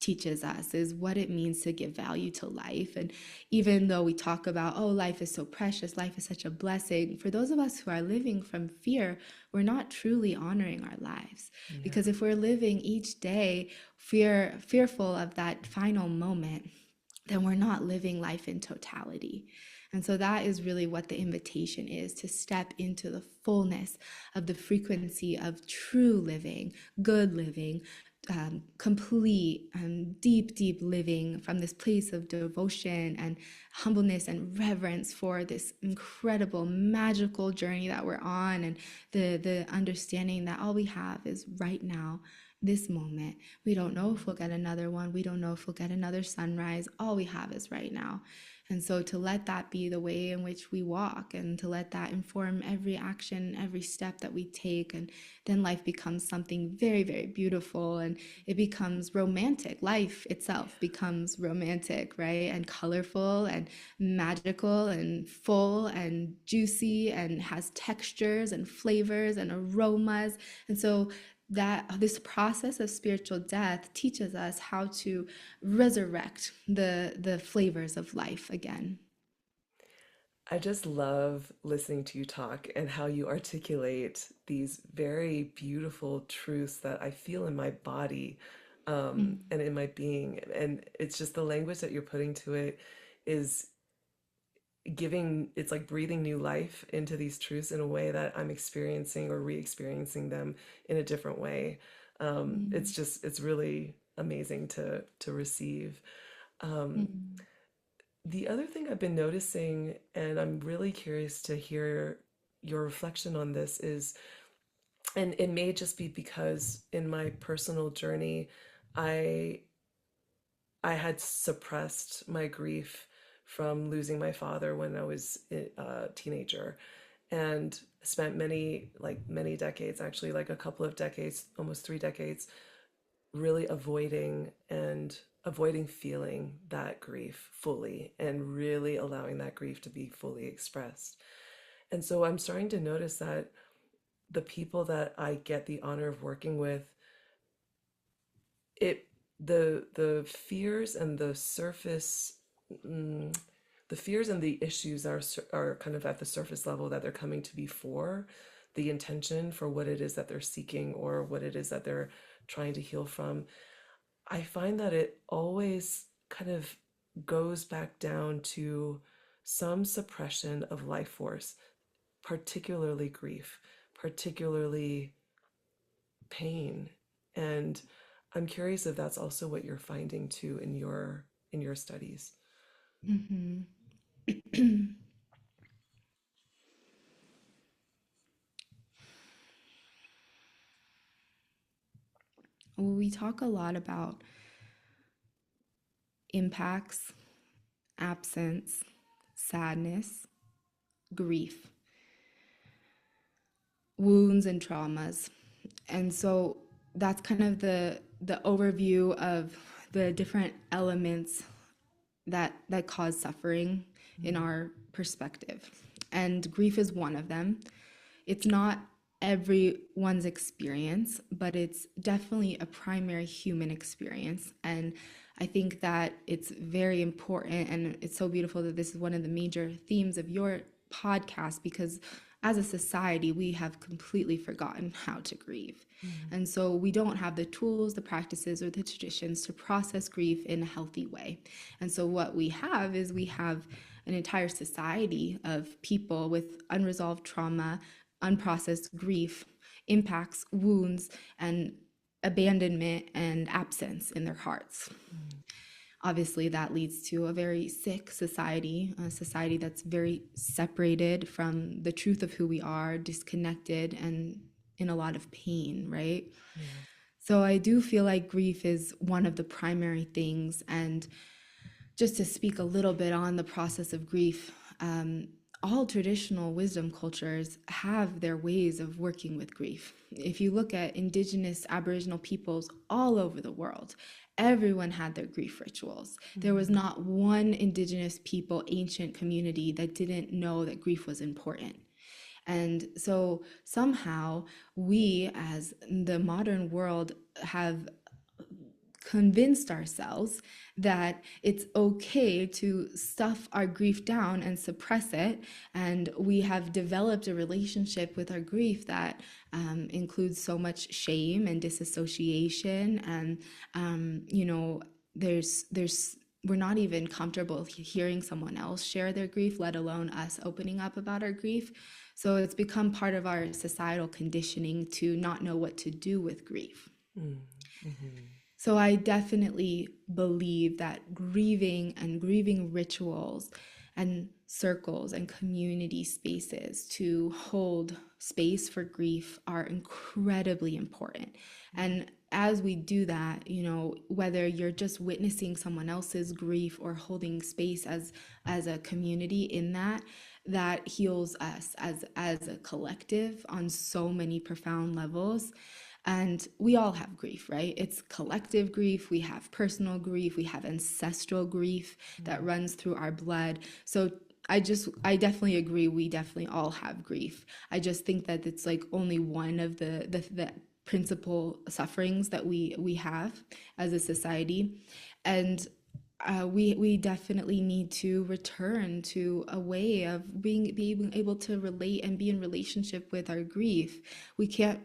teaches us, is what it means to give value to life. And even though we talk about, oh, life is so precious, life is such a blessing, for those of us who are living from fear, we're not truly honoring our lives. Yeah. Because if we're living each day fearful of that final moment, then we're not living life in totality. And so that is really what the invitation is, to step into the fullness of the frequency of true living, good living, complete and deep, deep living from this place of devotion and humbleness and reverence for this incredible, magical journey that we're on, and the understanding that all we have is right now, this moment. We don't know if we'll get another one. We don't know if we'll get another sunrise. All we have is right now. And so to let that be the way in which we walk, and to let that inform every action, every step that we take, and then life becomes something very, very beautiful, and it becomes romantic. Life itself becomes romantic, right? And colorful and magical and full and juicy, and has textures and flavors and aromas. And so that this process of spiritual death teaches us how to resurrect the flavors of life again. I just love listening to you talk and how you articulate these very beautiful truths that I feel in my body, and in my being. And it's just the language that you're putting to it is it's like breathing new life into these truths in a way that I'm experiencing or re-experiencing them in a different way. It's really amazing to receive. Um, Mm. the other thing I've been noticing, and I'm really curious to hear your reflection on this, is, and it may just be because in my personal journey, I I had suppressed my grief from losing my father when I was a teenager, and spent many decades, actually, like a couple of decades, almost 3 decades, really avoiding feeling that grief fully, and really allowing that grief to be fully expressed. And so I'm starting to notice that the people that I get the honor of working with, it the fears and the surface, mm, the fears and the issues are kind of at the surface level, that they're coming to be for the intention for what it is that they're seeking, or what it is that they're trying to heal from. I find that it always kind of goes back down to some suppression of life force, particularly grief, particularly pain. And I'm curious if that's also what you're finding too in your studies. Mhm. Well, we talk a lot about impacts, absence, sadness, grief, wounds, and traumas. And so that's kind of the overview of the different elements that cause suffering in Mm, our perspective. And grief is one of them. It's not everyone's experience, but it's definitely a primary human experience. And I think that it's very important, and it's so beautiful that this is one of the major themes of your podcast, because as a society, we have completely forgotten how to grieve. mm, And so we don't have the tools, the practices, or the traditions to process grief in a healthy way. And so what we have is we have an entire society of people with unresolved trauma, unprocessed grief, impacts, wounds, and abandonment and absence in their hearts. mm, obviously that leads to a very sick society, a society that's very separated from the truth of who we are, disconnected, and in a lot of pain, right? Yeah. So I do feel like grief is one of the primary things. And just to speak a little bit on the process of grief, all traditional wisdom cultures have their ways of working with grief. If you look at indigenous Aboriginal peoples all over the world, everyone had their grief rituals. There was not one indigenous people, ancient community that didn't know that grief was important. And so somehow we, as the modern world, have convinced ourselves that it's okay to stuff our grief down and suppress it. And we have developed a relationship with our grief that includes so much shame and disassociation. And, there's we're not even comfortable hearing someone else share their grief, let alone us opening up about our grief. So it's become part of our societal conditioning to not know what to do with grief. Mm-hmm. So I definitely believe that grieving rituals and circles and community spaces to hold space for grief are incredibly important. And as we do that, whether you're just witnessing someone else's grief or holding space as a community in that heals us as a collective on so many profound levels. And we all have grief, right? It's collective grief. We have personal grief. We have ancestral grief that runs through our blood. So I definitely agree. We definitely all have grief. I just think that it's like only one of the principal sufferings that we have as a society. And we definitely need to return to a way of being able to relate and be in relationship with our grief. We can't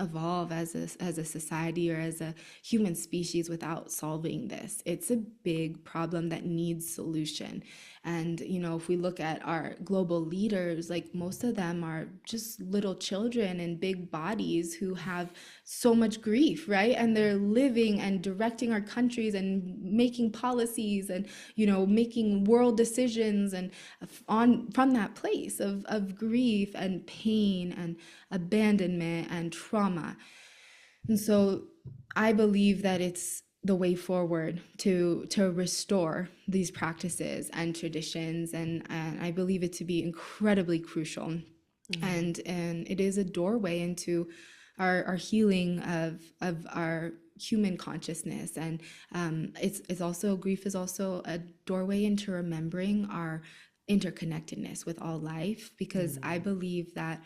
evolve as a society or as a human species without solving this. It's a big problem that needs solution. And if we look at our global leaders, like most of them are just little children in big bodies who have so much grief, right? And they're living and directing our countries and making policies and making world decisions and on from that place of grief and pain and abandonment and trauma. And so I believe that it's the way forward to restore these practices and traditions, and I believe it to be incredibly crucial. And it is a doorway into our healing of our human consciousness. And it's also, grief is also a doorway into remembering our interconnectedness with all life, because I believe that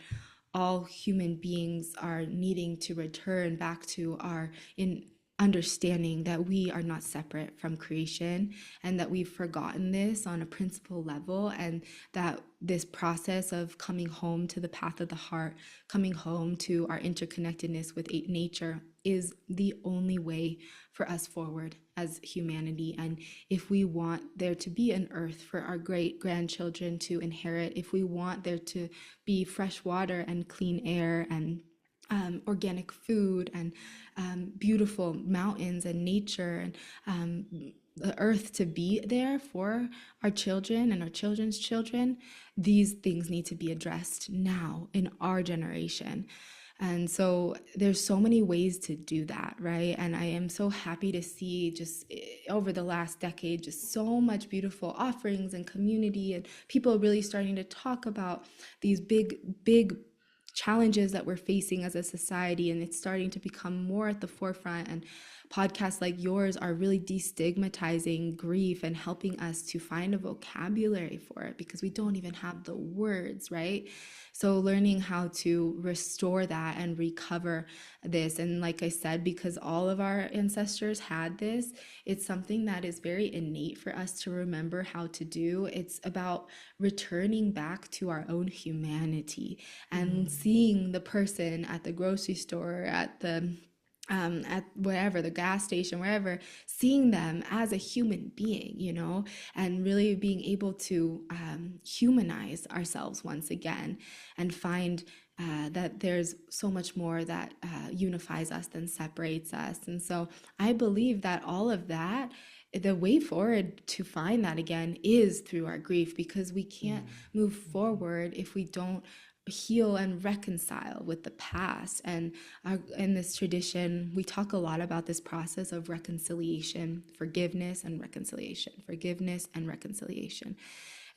all human beings are needing to return back to our in understanding that we are not separate from creation, and that we've forgotten this on a principle level, and that this process of coming home to the path of the heart, coming home to our interconnectedness with nature, is the only way for us forward as humanity. And if we want there to be an earth for our great grandchildren to inherit, if we want there to be fresh water and clean air and organic food and beautiful mountains and nature and the earth to be there for our children and our children's children, these things need to be addressed now in our generation. And so there's so many ways to do that, right? And I am so happy to see just over the last decade, just so much beautiful offerings and community and people really starting to talk about these big challenges that we're facing as a society, and it's starting to become more at the forefront. And podcasts like yours are really destigmatizing grief and helping us to find a vocabulary for it, because we don't even have the words, right? So learning how to restore that and recover this, and like I said, because all of our ancestors had this, it's something that is very innate for us to remember how to do. It's about returning back to our own humanity and seeing the person at the grocery store, at wherever, the gas station, wherever, seeing them as a human being, and really being able to humanize ourselves once again, and find that there's so much more that unifies us than separates us. And so I believe that all of that the way forward to find that again is through our grief, because we can't move forward if we don't heal and reconcile with the past. And in this tradition, we talk a lot about this process of reconciliation, forgiveness and reconciliation.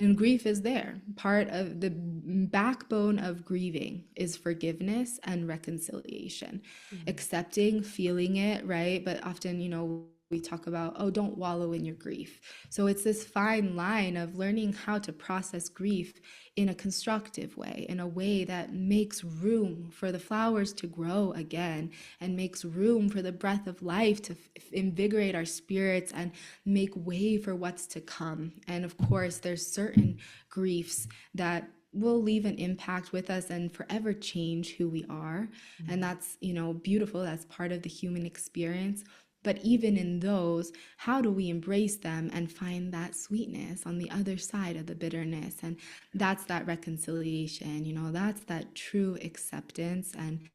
And grief is there. Part of the backbone of grieving is forgiveness and reconciliation, accepting, feeling it, right? But often, we talk about, oh, don't wallow in your grief. So it's this fine line of learning how to process grief in a constructive way, in a way that makes room for the flowers to grow again and makes room for the breath of life to invigorate our spirits and make way for what's to come. And of course, there's certain griefs that will leave an impact with us and forever change who we are. And that's, beautiful. That's part of the human experience. But even in those, how do we embrace them and find that sweetness on the other side of the bitterness? And that's that reconciliation, that's that true acceptance and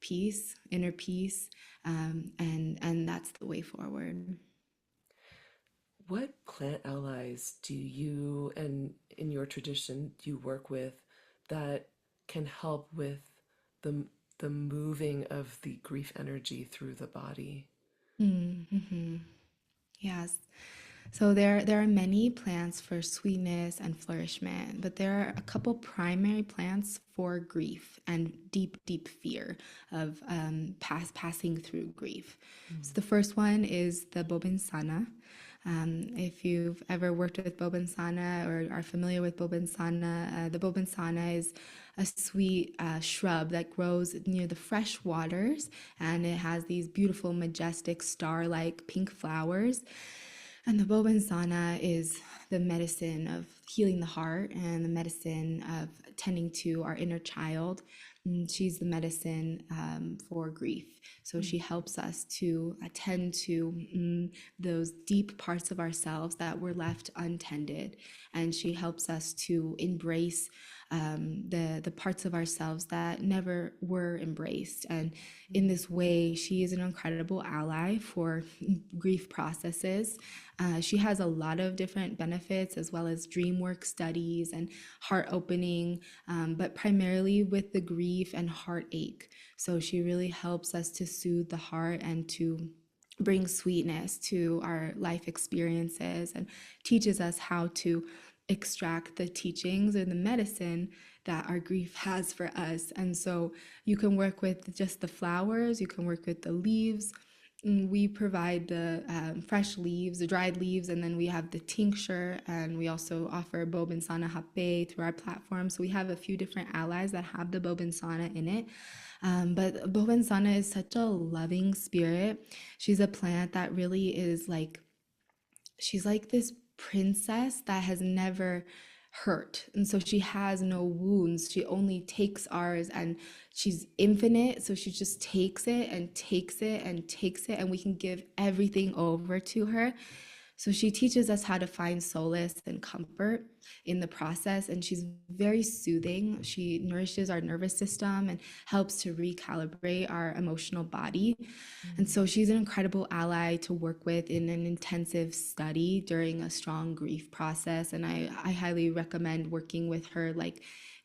peace, inner peace. And that's the way forward. What plant allies do you and in your tradition do you work with that can help with the the moving of the grief energy through the body? Mm-hmm. Yes. So there are many plants for sweetness and flourishment, but there are a couple primary plants for grief and deep fear of passing through grief. So the first one is the bobinsana. If you've ever worked with bobinsana or are familiar with bobinsana, the bobinsana is a sweet shrub that grows near the fresh waters, and it has these beautiful, majestic, star-like pink flowers. And the Bobansana is the medicine of healing the heart and the medicine of tending to our inner child. And she's the medicine for grief. So she helps us to attend to those deep parts of ourselves that were left untended. And she helps us to embrace the parts of ourselves that never were embraced. And in this way, she is an incredible ally for grief processes. She has a lot of different benefits, as well as dream work studies and heart opening, but primarily with the grief and heartache. So she really helps us to soothe the heart and to bring sweetness to our life experiences, and teaches us how to extract the teachings or the medicine that our grief has for us. And so you can work with just the flowers, you can work with the leaves. We provide the fresh leaves, the dried leaves, and then we have the tincture, and we also offer Bobinsana Hape through our platform. So we have a few different allies that have the Bobinsana in it. But Bobinsana is such a loving spirit. She's a plant that really is like, she's like this princess that has never hurt. And so she has no wounds. She only takes ours, and she's infinite. So she just takes it and takes it and takes it, and we can give everything over to her. So she teaches us how to find solace and comfort in the process, and she's very soothing. She nourishes our nervous system and helps to recalibrate our emotional body. And so she's an incredible ally to work with in an intensive study during a strong grief process. And I highly recommend working with her like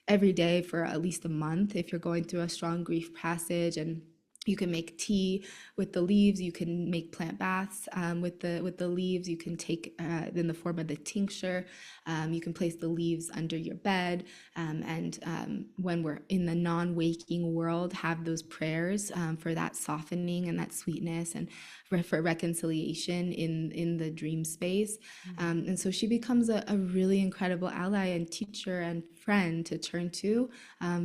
every day for at least a month if you're going through a strong grief passage. And you can make tea with the leaves. You can make plant baths with the leaves. You can take in the form of the tincture. You can place the leaves under your bed, and when we're in the non-waking world, have those prayers for that softening and that sweetness, and for reconciliation in the dream space. And so she becomes a really incredible ally and teacher and friend to turn to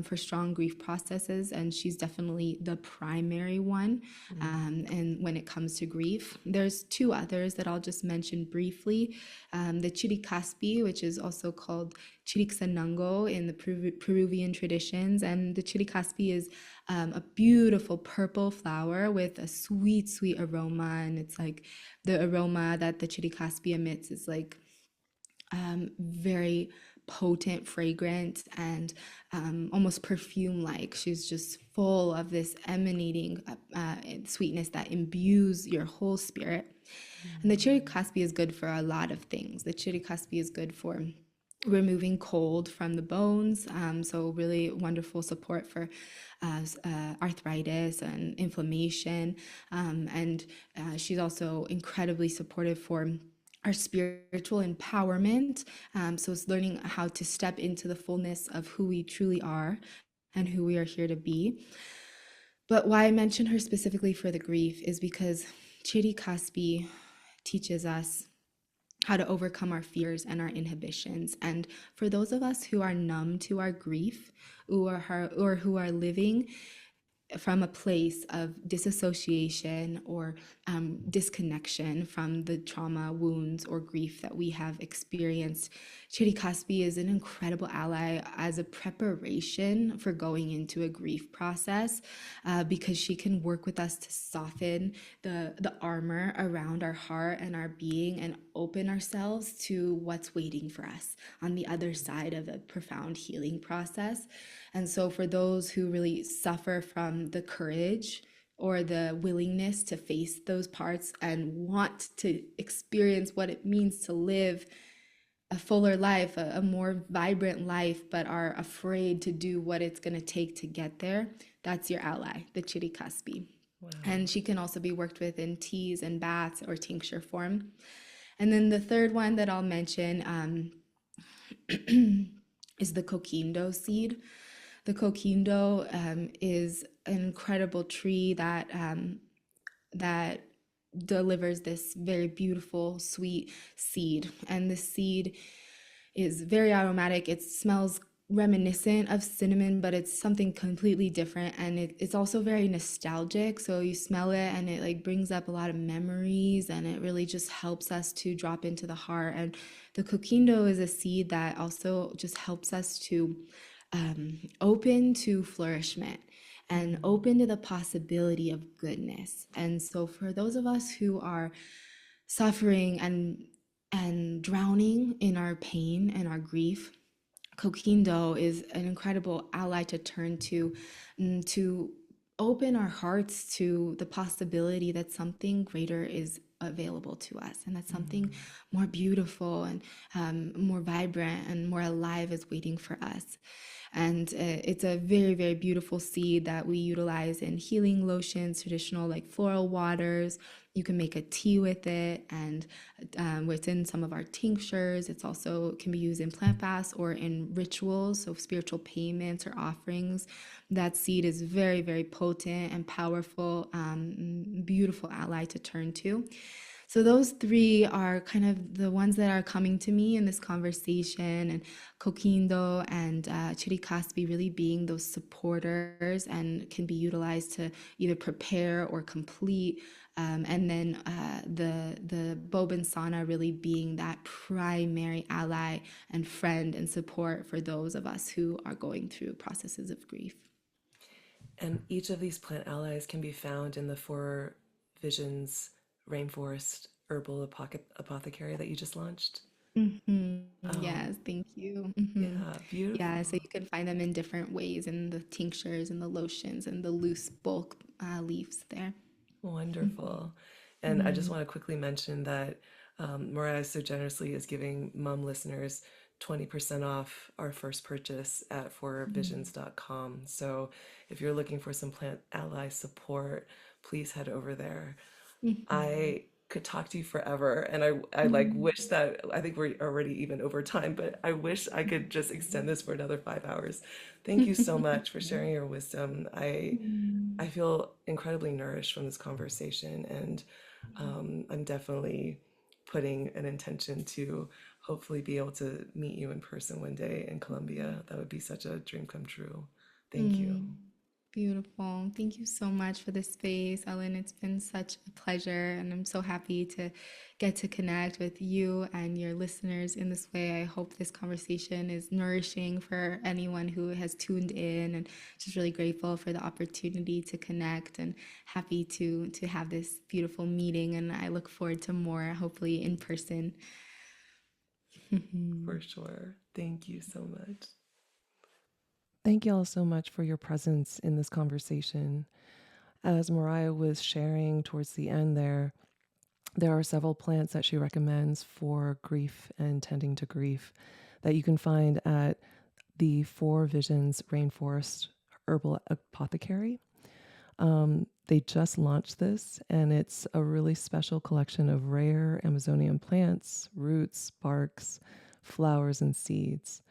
for strong grief processes. And she's definitely the primary one. And when it comes to grief, there's two others that I'll just mention briefly. The chiricaspi, which is also called chiricsanango in the Peruvian traditions. And the chiricaspi is a beautiful purple flower with a sweet aroma. And it's like the aroma that the chiricaspi emits is like very potent, fragrant, and almost perfume like. She's just full of this emanating sweetness that imbues your whole spirit. And the Chiricahspi is good for a lot of things. The Chiricahspi is good for removing cold from the bones. So really wonderful support for arthritis and inflammation. And she's also incredibly supportive for our spiritual empowerment. So it's learning how to step into the fullness of who we truly are and who we are here to be. But why I mention her specifically for the grief is because Chiri Kaspi teaches us how to overcome our fears and our inhibitions. And for those of us who are numb to our grief or who are living from a place of disassociation or disconnection from the trauma, wounds, or grief that we have experienced, Chiri Kaspi is an incredible ally as a preparation for going into a grief process because she can work with us to soften the armor around our heart and our being and open ourselves to what's waiting for us on the other side of a profound healing process. And so, for those who really suffer from the courage or the willingness to face those parts and want to experience what it means to live a fuller life, a more vibrant life, but are afraid to do what it's going to take to get there, that's your ally, the Chiricahspi. Wow. And she can also be worked with in teas and baths or tincture form. And then the third one that I'll mention is the coquindo seed. The coquindo is an incredible tree that delivers this very beautiful, sweet seed. And the seed is very aromatic. It smells reminiscent of cinnamon, but it's something completely different. And it's also very nostalgic. So you smell it and it like brings up a lot of memories, and it really just helps us to drop into the heart. And the coquindo is a seed that also just helps us to open to flourishment and open to the possibility of goodness. And so for those of us who are suffering and drowning in our pain and our grief, coquindo is an incredible ally to turn to open our hearts to the possibility that something greater is available to us, and that something more beautiful and more vibrant and more alive is waiting for us. And it's a very, very beautiful seed that we utilize in healing lotions, traditional like floral waters. You can make a tea with it, and within some of our tinctures. It's also can be used in plant baths or in rituals, so spiritual payments or offerings. That seed is very, very potent and powerful, beautiful ally to turn to. So those three are kind of the ones that are coming to me in this conversation, and Coquindo and Chiricahspi really being those supporters and can be utilized to either prepare or complete. And then the Bobinsana really being that primary ally and friend and support for those of us who are going through processes of grief. And each of these plant allies can be found in the Four Visions Rainforest Herbal Apothecary that you just launched. Oh, Yes, thank you. yeah, Yeah, so beautiful. you can find them in different ways in the tinctures and the lotions and the loose bulk leaves there. Wonderful. And I just Mm. want to quickly mention that Mariah so generously is giving mom listeners 20% off our first purchase at forvisions.com. So if you're looking for some plant ally support, please head over there. Mhm. I could talk to you forever, and I like wish that I think we're already even over time, but I wish I could just extend this for another 5 hours. Thank you so much for sharing your wisdom. I feel incredibly nourished from this conversation, and I'm definitely putting an intention to hopefully be able to meet you in person one day in Colombia. That would be such a dream come true. Thank you. Mm. Beautiful. Thank you so much for this space, Ellen. It's been such a pleasure, and I'm so happy to get to connect with you and your listeners in this way. I hope this conversation is nourishing for anyone who has tuned in, and just really grateful for the opportunity to connect and happy to have this beautiful meeting. And I look forward to more, hopefully in person. For sure. Thank you so much. Thank you all so much for your presence in this conversation. As Mariah was sharing towards the end there, There are several plants that she recommends for grief and tending to grief that you can find at the Four Visions Rainforest Herbal Apothecary. They just launched this, and it's a really special collection of rare Amazonian plants, roots, barks, flowers, and seeds.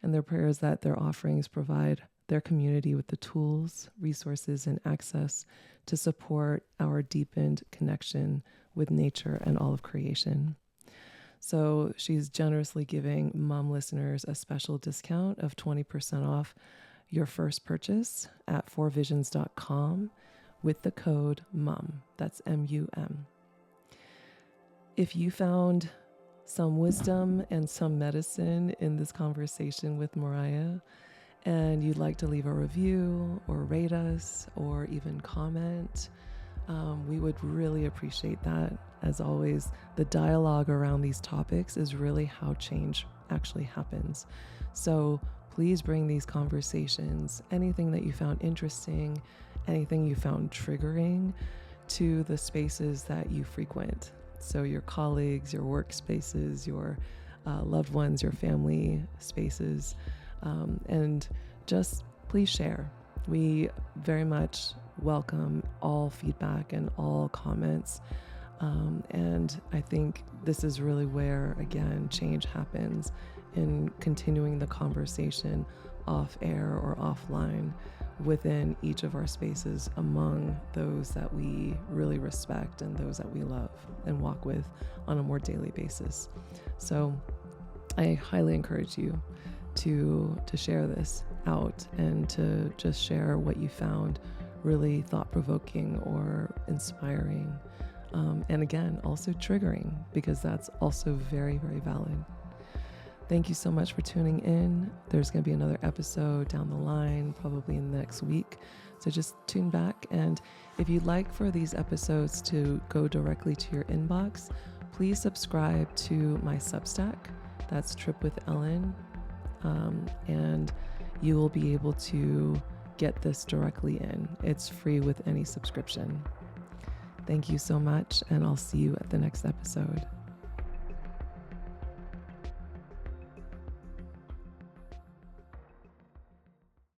And their prayer is that their offerings provide their community with the tools, resources, and access to support our deepened connection with nature and all of creation. So she's generously giving mom listeners a special discount of 20% off your first purchase at fourvisions.com with the code MUM. That's MUM. If you found some wisdom and some medicine in this conversation with Mariah, and you'd like to leave a review or rate us or even comment, we would really appreciate that. As always, the dialogue around these topics is really how change actually happens. So please bring these conversations, anything that you found interesting, anything you found triggering, to the spaces that you frequent. So your colleagues, your workspaces, your loved ones, your family spaces, and just please share. We very much welcome all feedback and all comments. And I think this is really where, again, change happens, in continuing the conversation off air or offline within each of our spaces among those that we really respect and those that we love and walk with on a more daily basis. So I highly encourage you to share this out and to just share what you found really thought-provoking or inspiring. And again, also triggering, because that's also very, very valid. Thank you so much for tuning in. There's going to be another episode down the line, probably in the next week. So just tune back. And if you'd like for these episodes to go directly to your inbox, please subscribe to my Substack. That's Trip with Ellen. And you will be able to get this directly in. It's free with any subscription. Thank you so much, and I'll see you at the next episode.